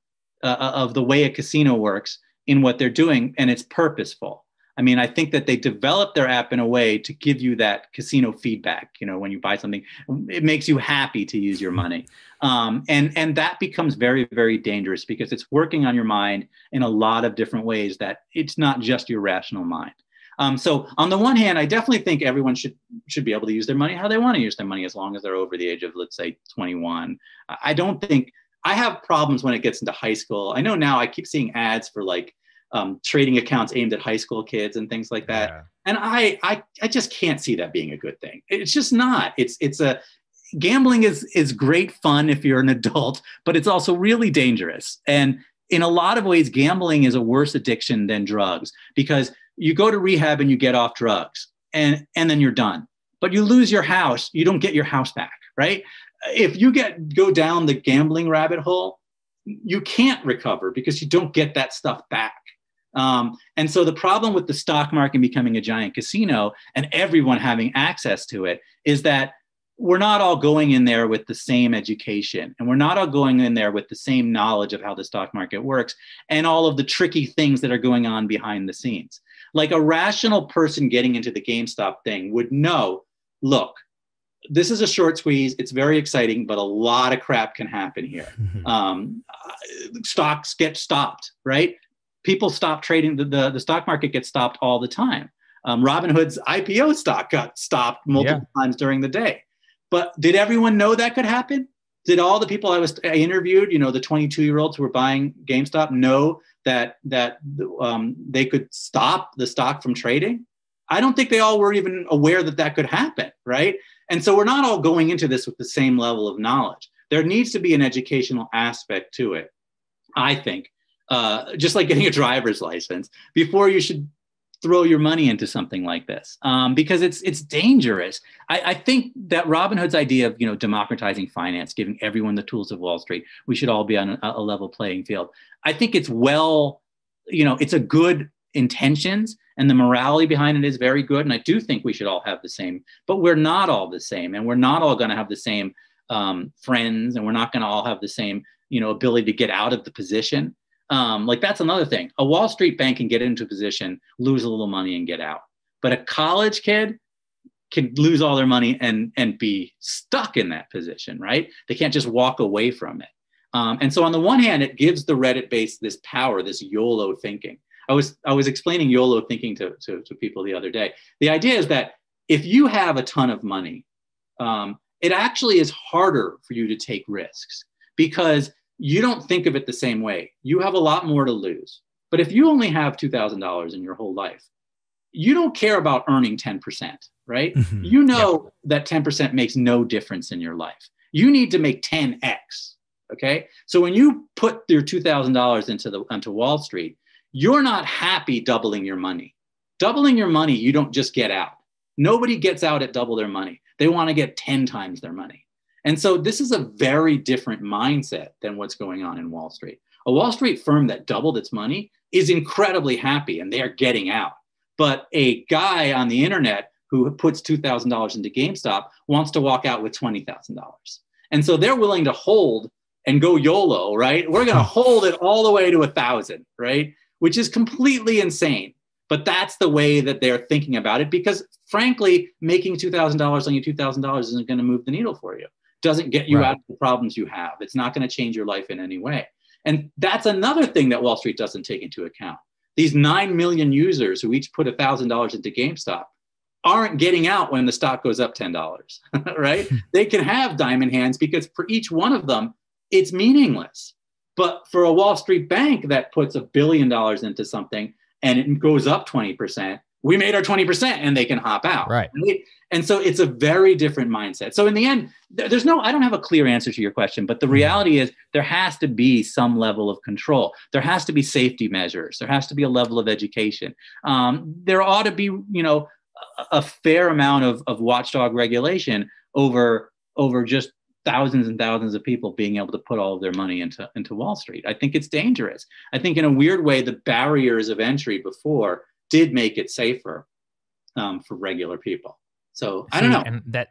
of the way a casino works in what they're doing, and it's purposeful. I mean, I think that they developed their app in a way to give you that casino feedback. When you buy something, it makes you happy to use your money. And that becomes very, very dangerous because it's working on your mind in a lot of different ways that it's not just your rational mind. So on the one hand, I definitely think everyone should be able to use their money how they want to use their money, as long as they're over the age of, let's say, 21. I don't think I have problems when it gets into high school. I know now I keep seeing ads for trading accounts aimed at high school kids and things like that. Yeah. And I just can't see that being a good thing. It's just not. Gambling is great fun if you're an adult, but it's also really dangerous. And in a lot of ways, gambling is a worse addiction than drugs, because you go to rehab and you get off drugs and then you're done, but you lose your house. You don't get your house back, right? If you go down the gambling rabbit hole, you can't recover because you don't get that stuff back. And so the problem with the stock market becoming a giant casino and everyone having access to it is that we're not all going in there with the same education, and we're not all going in there with the same knowledge of how the stock market works and all of the tricky things that are going on behind the scenes. Like a rational person getting into the GameStop thing would know, look, this is a short squeeze. It's very exciting, but a lot of crap can happen here. Stocks get stopped, right? People stop trading. The stock market gets stopped all the time. Robinhood's IPO stock got stopped multiple times during the day. But did everyone know that could happen? Did all the people I interviewed, the 22-year-olds who were buying GameStop, know that they could stop the stock from trading? I don't think they all were even aware that could happen, right? And so we're not all going into this with the same level of knowledge. There needs to be an educational aspect to it, I think. Just like getting a driver's license, before you should throw your money into something like this, because it's dangerous. I think that Robinhood's idea of democratizing finance, giving everyone the tools of Wall Street, we should all be on a level playing field. I think it's it's a good intentions, and the morality behind it is very good. And I do think we should all have the same, but we're not all the same, and we're not all going to have the same friends, and we're not going to all have the same ability to get out of the position. That's another thing. A Wall Street bank can get into a position, lose a little money, and get out. But a college kid can lose all their money and be stuck in that position, right? They can't just walk away from it. And so on the one hand, it gives the Reddit base this power, this YOLO thinking. I was explaining YOLO thinking to people the other day. The idea is that if you have a ton of money, it actually is harder for you to take risks because you don't think of it the same way. You have a lot more to lose. But if you only have $2,000 in your whole life, you don't care about earning 10%, right? Mm-hmm. You know that 10% makes no difference in your life. You need to make 10x, okay? So when you put your $2,000 onto Wall Street, you're not happy doubling your money. Doubling your money, you don't just get out. Nobody gets out at double their money. They want to get 10 times their money. And so this is a very different mindset than what's going on in Wall Street. A Wall Street firm that doubled its money is incredibly happy and they are getting out. But a guy on the internet who puts $2,000 into GameStop wants to walk out with $20,000. And so they're willing to hold and go YOLO, right? We're going to hold it all the way to 1,000, right? Which is completely insane. But that's the way that they're thinking about it, because frankly, making $2,000 on your $2,000 isn't going to move the needle for you. Doesn't get you out of the problems you have. It's not going to change your life in any way. And that's another thing that Wall Street doesn't take into account. These 9 million users who each put $1,000 into GameStop aren't getting out when the stock goes up $10, right? They can have diamond hands because for each one of them, it's meaningless. But for a Wall Street bank that puts $1 billion into something and it goes up 20%, we made our 20% and they can hop out. Right. And so it's a very different mindset. So in the end, I don't have a clear answer to your question, but the reality is there has to be some level of control. There has to be safety measures. There has to be a level of education. There ought to be, a fair amount of watchdog regulation over just thousands and thousands of people being able to put all of their money into Wall Street. I think it's dangerous. I think in a weird way, the barriers of entry before did make it safer for regular people. So I don't know. And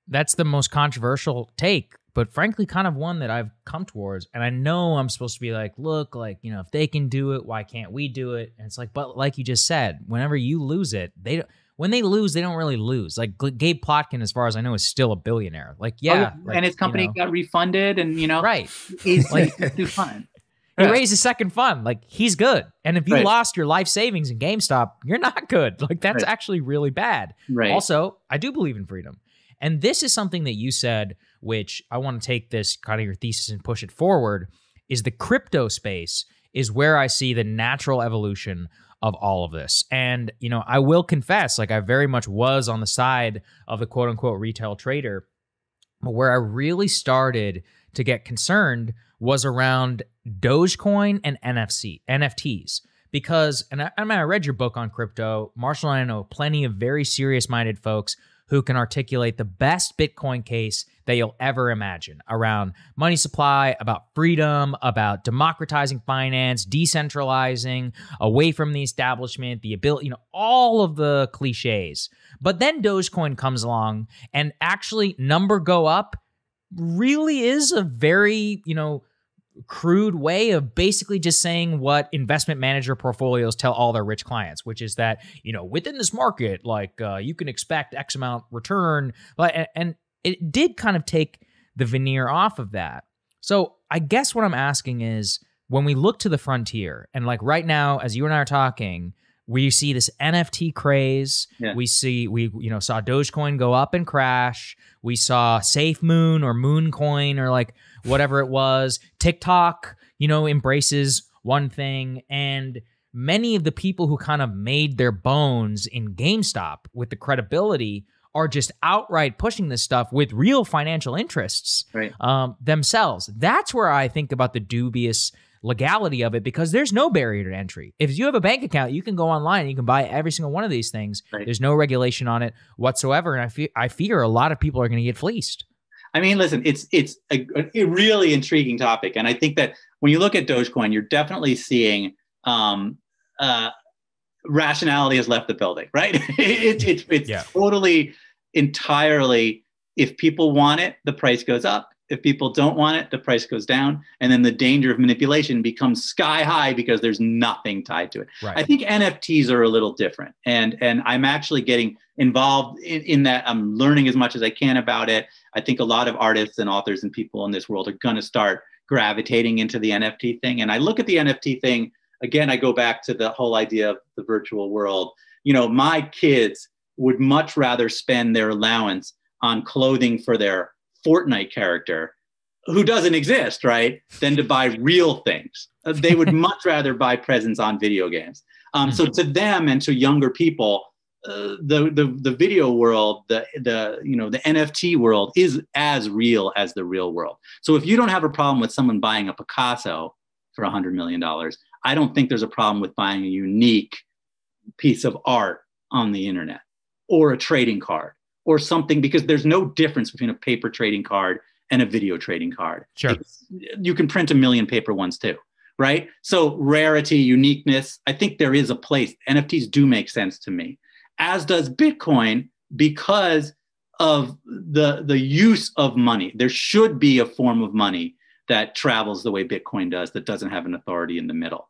that's the most controversial take, but frankly, kind of one that I've come towards. And I know I'm supposed to be like, look, if they can do it, why can't we do it? And it's like, but like you just said, whenever you lose it, when they lose, they don't really lose. Like Gabe Plotkin, as far as I know, is still a billionaire. And his company got refunded, and right. He's too fun. He raised a second fund. He's good. And if you lost your life savings in GameStop, you're not good. That's actually really bad. Right. Also, I do believe in freedom. And this is something that you said, which I want to take this kind of your thesis and push it forward, is the crypto space is where I see the natural evolution of all of this. And, I will confess, I very much was on the side of the quote unquote retail trader, but where I really started to get concerned was around Dogecoin and NFTs. Because, I read your book on crypto. Marshall and I know plenty of very serious-minded folks who can articulate the best Bitcoin case that you'll ever imagine around money supply, about freedom, about democratizing finance, decentralizing, away from the establishment, the ability, all of the cliches. But then Dogecoin comes along and actually number go up really is a very, crude way of basically just saying what investment manager portfolios tell all their rich clients, which is that, within this market, you can expect X amount return. And it did kind of take the veneer off of that. So I guess what I'm asking is, when we look to the frontier, and right now, as you and I are talking, we see this NFT craze. Yeah. We saw Dogecoin go up and crash. We saw SafeMoon or MoonCoin or whatever it was. TikTok, embraces one thing. And many of the people who kind of made their bones in GameStop with the credibility are just outright pushing this stuff with real financial interests themselves. That's where I think about the dubious legality of it, because there's no barrier to entry. If you have a bank account, you can go online and you can buy every single one of these things. Right. There's no regulation on it whatsoever. And I fear a lot of people are going to get fleeced. I mean, listen, it's a really intriguing topic. And I think that when you look at Dogecoin, you're definitely seeing rationality has left the building, right? It's totally, entirely, if people want it, the price goes up. If people don't want it, the price goes down. And then the danger of manipulation becomes sky high because there's nothing tied to it. Right. I think NFTs are a little different. And I'm actually getting involved in that. I'm learning as much as I can about it. I think a lot of artists and authors and people in this world are going to start gravitating into the NFT thing. And I look at the NFT thing, again, I go back to the whole idea of the virtual world. My kids would much rather spend their allowance on clothing for their Fortnite character, who doesn't exist, right, than to buy real things. They would much rather buy presents on video games. So to them and to younger people, the video world, the NFT world is as real as the real world. So if you don't have a problem with someone buying a Picasso for $100 million, I don't think there's a problem with buying a unique piece of art on the internet. or a trading card or something, because there's no difference between a paper trading card and a video trading card. Sure. You can print a million paper ones too, right? So rarity, uniqueness, I think there is a place. NFTs do make sense to me, as does Bitcoin, because of the use of money. There should be a form of money that travels the way Bitcoin does, that doesn't have an authority in the middle.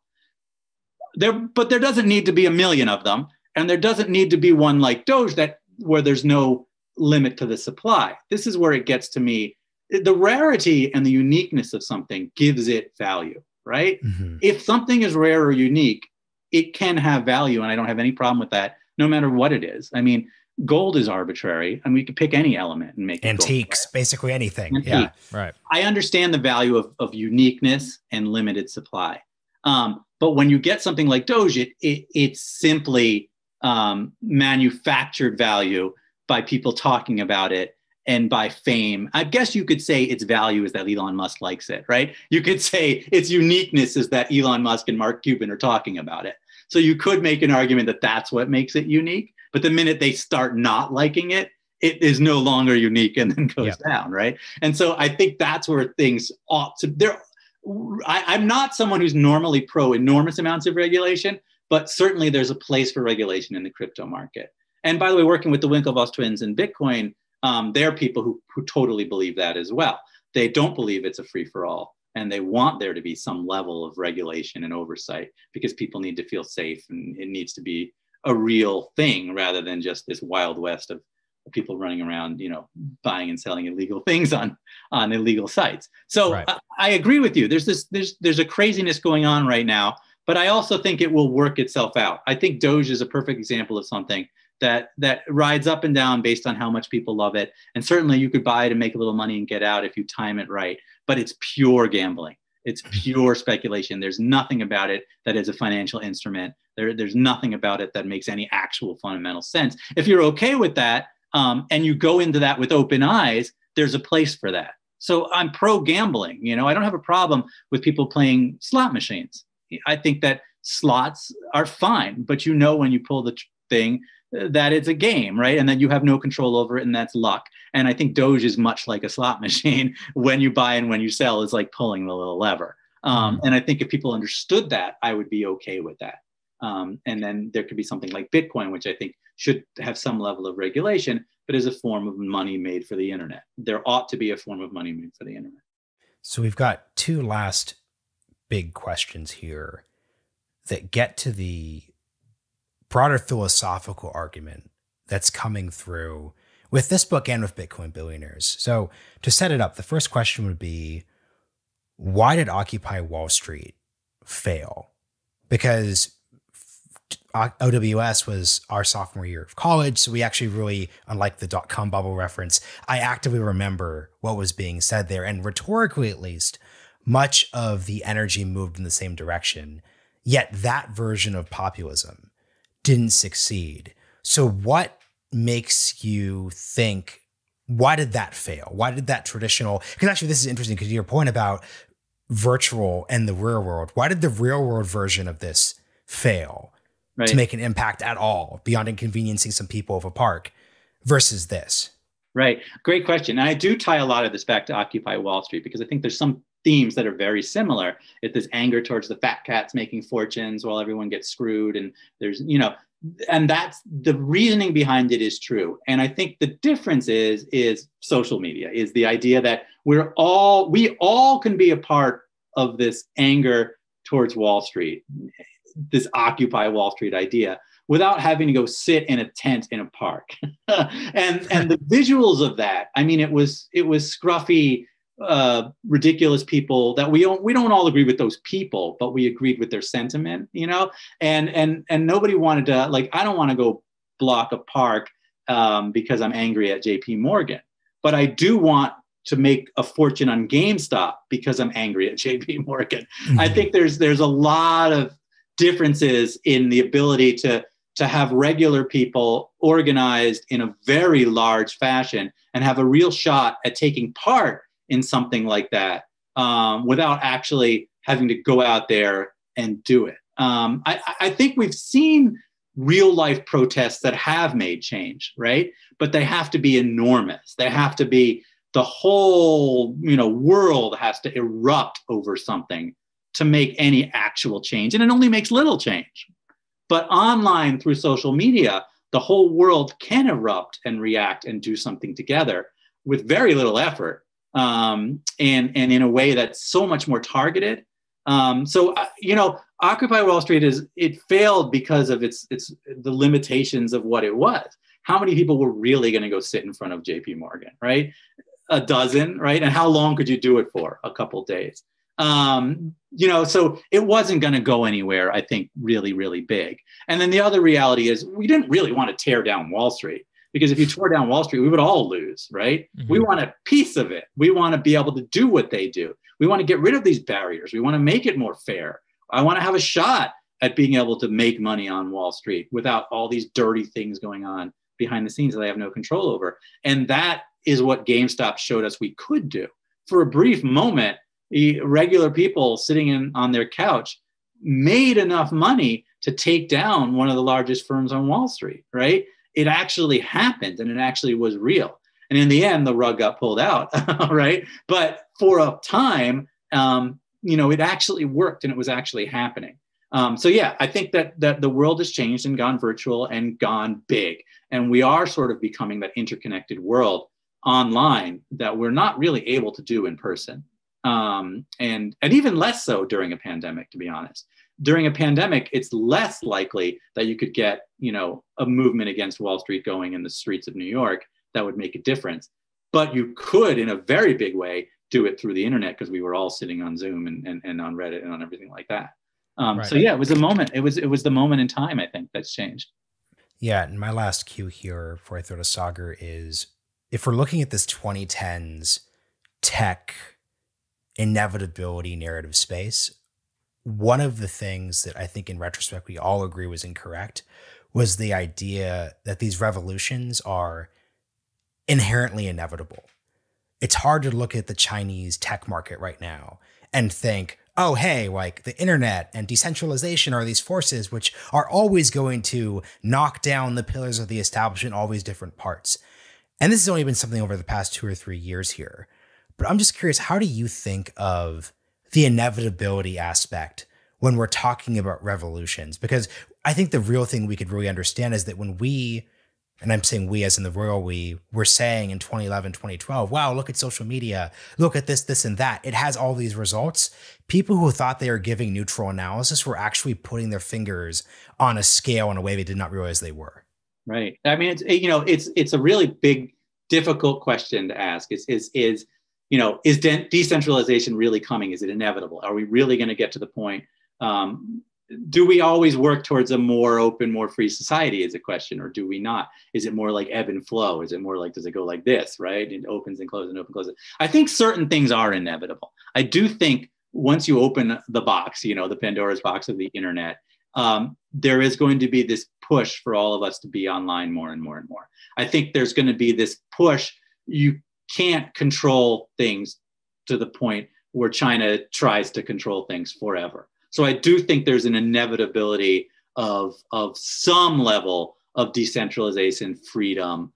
But there doesn't need to be a million of them. And there doesn't need to be one like Doge where there's no limit to the supply. This is where it gets to me. The rarity and the uniqueness of something gives it value, right? Mm-hmm. If something is rare or unique, it can have value. And I don't have any problem with that, no matter what it is. I mean, gold is arbitrary, and we could pick any element and make it antiques, gold, right? Basically anything. Antique. Yeah, right. I understand the value of uniqueness and limited supply. But when you get something like Doge, it's simply manufactured value by people talking about it and by fame. I guess you could say its value is that Elon Musk likes it, right? You could say its uniqueness is that Elon Musk and Mark Cuban are talking about it. So you could make an argument that that's what makes it unique. But the minute they start not liking it, it is no longer unique and then goes down, right? And so I think that's where things ought to. I'm not someone who's normally pro enormous amounts of regulation, but certainly there's a place for regulation in the crypto market. And by the way, working with the Winklevoss twins in Bitcoin, they're people who totally believe that as well. They don't believe it's a free-for-all, and they want there to be some level of regulation and oversight, because people need to feel safe, and it needs to be a real thing rather than just this wild west of people running around, buying and selling illegal things on illegal sites. So right. I agree with you. There's a craziness going on right now, but I also think it will work itself out. I think Doge is a perfect example of something that rides up and down based on how much people love it. And certainly you could buy it and make a little money and get out if you time it right, but it's pure gambling. It's pure speculation. There's nothing about it that is a financial instrument. There's nothing about it that makes any actual fundamental sense. If you're okay with that, and you go into that with open eyes, there's a place for that. So I'm pro gambling. I don't have a problem with people playing slot machines. I think that slots are fine, but when you pull the thing, that it's a game, right? And then you have no control over it, and that's luck. And I think Doge is much like a slot machine. When you buy and when you sell is like pulling the little lever. And I think if people understood that, I would be okay with that. And then there could be something like Bitcoin, which I think should have some level of regulation, but is a form of money made for the internet. There ought to be a form of money made for the internet. So we've got two last big questions here that get to the broader philosophical argument that's coming through with this book and with Bitcoin Billionaires. So to set it up, the first question would be, why did Occupy Wall Street fail? Because OWS was our sophomore year of college. So we actually really, unlike the .com bubble reference, I actively remember what was being said there. And rhetorically, at least, much of the energy moved in the same direction. Yet that version of populism didn't succeed. So what makes you think, why did that fail? Why did that traditional, because actually this is interesting because your point about virtual and the real world, why did the real world version of this fail to make an impact at all beyond inconveniencing some people of a park versus this? Right. Great question. And I do tie a lot of this back to Occupy Wall Street, because I think there's some themes that are very similar. It's this anger towards the fat cats making fortunes while everyone gets screwed. And there's, and that's the reasoning behind it is true. And I think the difference is social media, is the idea that we all can be a part of this anger towards Wall Street, this Occupy Wall Street idea, without having to go sit in a tent in a park. and the visuals of that, I mean, it was scruffy, ridiculous people that we don't all agree with those people, but we agreed with their sentiment, and nobody wanted to, like, I don't want to go block a park because I'm angry at JP Morgan, but I do want to make a fortune on GameStop because I'm angry at JP Morgan. Mm-hmm. I think there's a lot of differences in the ability to have regular people organized in a very large fashion and have a real shot at taking part in something like that without actually having to go out there and do it. I think we've seen real life protests that have made change, right? But they have to be enormous. They have to be, the whole, world has to erupt over something to make any actual change. And it only makes little change. But online through social media, the whole world can erupt and react and do something together with very little effort, and in a way that's so much more targeted. Occupy Wall Street it failed because of its the limitations of what it was. How many people were really going to go sit in front of JP Morgan, right? A dozen, right? And how long could you do it for? A couple days. So it wasn't going to go anywhere, I think, really, really big. And then the other reality is we didn't really want to tear down Wall Street, because if you tore down Wall Street, we would all lose, right? Mm-hmm. We want a piece of it. We want to be able to do what they do. We want to get rid of these barriers. We want to make it more fair. I want to have a shot at being able to make money on Wall Street without all these dirty things going on behind the scenes that I have no control over. And that is what GameStop showed us we could do. For a brief moment, regular people sitting on their couch made enough money to take down one of the largest firms on Wall Street, right? It actually happened, and it actually was real. And in the end, the rug got pulled out, right? But for a time, it actually worked, and it was actually happening. I think that the world has changed and gone virtual and gone big. And we are sort of becoming that interconnected world online that we're not really able to do in person. And even less so during a pandemic, to be honest. During a pandemic, it's less likely that you could get, a movement against Wall Street going in the streets of New York that would make a difference. But you could, in a very big way, do it through the internet, because we were all sitting on Zoom and on Reddit and on everything like that. Right. So yeah, it was a moment. It was the moment in time, I think, that's changed. Yeah, and my last cue here before I throw to Sagar is, if we're looking at this 2010s tech inevitability narrative space, one of the things that I think in retrospect we all agree was incorrect was the idea that these revolutions are inherently inevitable. It's hard to look at the Chinese tech market right now and think, oh, hey, like the internet and decentralization are these forces which are always going to knock down the pillars of the establishment, all these different parts. And this has only been something over the past 2 or 3 years here. But I'm just curious, how do you think of the inevitability aspect when we're talking about revolutions? Because I think the real thing we could really understand is that when we, and I'm saying we as in the royal we, were saying in 2011, 2012, wow, look at social media, look at this, and that. It has all these results. People who thought they were giving neutral analysis were actually putting their fingers on a scale in a way they did not realize they were. Right. I mean, it's a really big, difficult question to ask. Is decentralization really coming? Is it inevitable? Are we really going to get to the point? Do we always work towards a more open, more free society is a question, or do we not? Is it more like ebb and flow? Is it more like, does it go like this, right? It opens and closes and opens and closes. I think certain things are inevitable. I do think once you open the box, the Pandora's box of the internet, there is going to be this push for all of us to be online more and more and more. I think there's going to be this push. You can't control things to the point where China tries to control things forever. So I do think there's an inevitability of some level of decentralization, freedom,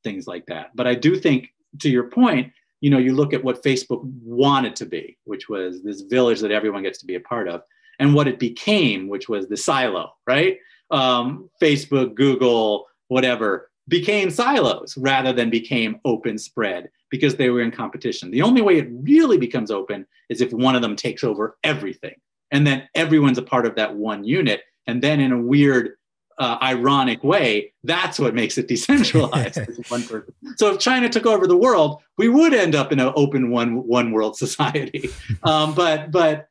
things like that. But I do think, to your point, you look at what Facebook wanted to be, which was this village that everyone gets to be a part of, and what it became, which was the silo, right? Facebook, Google, whatever, became silos rather than became open spread because they were in competition. The only way it really becomes open is if one of them takes over everything, and then everyone's a part of that one unit. And then in a weird, ironic way, that's what makes it decentralized. One person. So if China took over the world, we would end up in an open one world society. But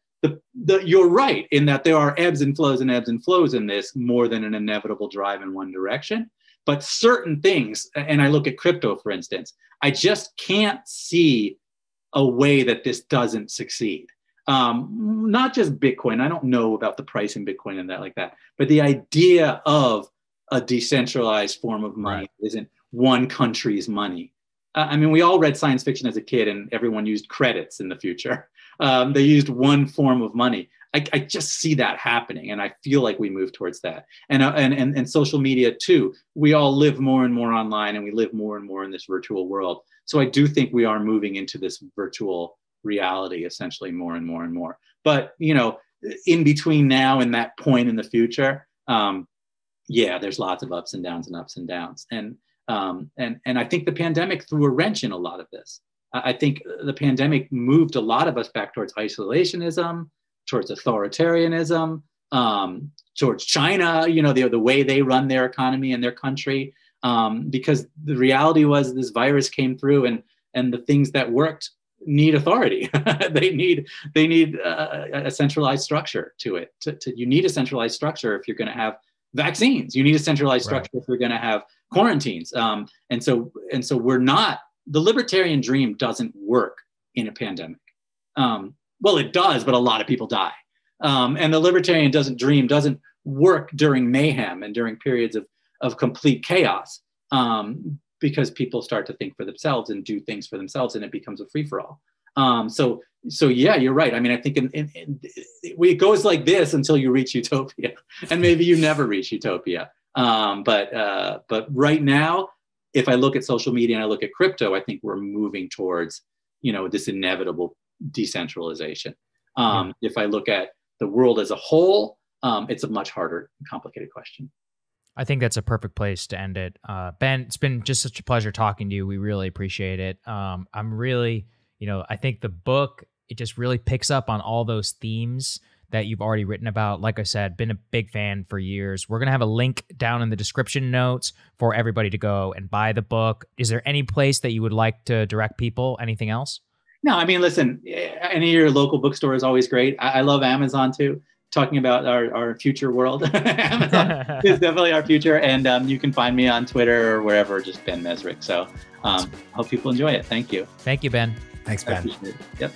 you're right in that there are ebbs and flows in this more than an inevitable drive in one direction. But certain things, and I look at crypto, for instance, I just can't see a way that this doesn't succeed. Not just Bitcoin. I don't know about the price in Bitcoin and that like that, but the idea of a decentralized form of money isn't one country's money. I mean, we all read science fiction as a kid and everyone used credits in the future. They used one form of money. I just see that happening, and I feel like we move towards that. And social media too. We all live more and more online, and we live more and more in this virtual world. So I do think we are moving into this virtual reality, essentially, more and more and more. But in between now and that point in the future, there's lots of ups and downs and ups and downs. And I think the pandemic threw a wrench in a lot of this. I think the pandemic moved a lot of us back towards isolationism, towards authoritarianism, towards China, the way they run their economy and their country, because the reality was this virus came through, and the things that worked need authority. they need a centralized structure to it. You need a centralized structure if you're going to have vaccines. You need a centralized structure if you're going to have quarantines. And so we're not. The libertarian dream doesn't work in a pandemic. Well, it does, but a lot of people die. And the libertarian dream doesn't work during mayhem and during periods of complete chaos, because people start to think for themselves and do things for themselves, and it becomes a free-for-all. So yeah, you're right. I mean, I think it goes like this until you reach utopia, and maybe you never reach utopia. But right now, if I look at social media and I look at crypto, I think we're moving towards, this inevitable decentralization. If I look at the world as a whole, it's a much harder, complicated question. I think that's a perfect place to end it. Ben, it's been just such a pleasure talking to you. We really appreciate it. I'm really, I think the book, it just really picks up on all those themes that you've already written about. Like I said, been a big fan for years. We're going to have a link down in the description notes for everybody to go and buy the book. Is there any place that you would like to direct people? Anything else? No, I mean, listen, any of your local bookstore is always great. I love Amazon too. Talking about our future world. Amazon is definitely our future. And you can find me on Twitter or wherever, just Ben Mezrich. So hope people enjoy it. Thank you. Thank you, Ben. Thanks, Ben. I appreciate it. Yep.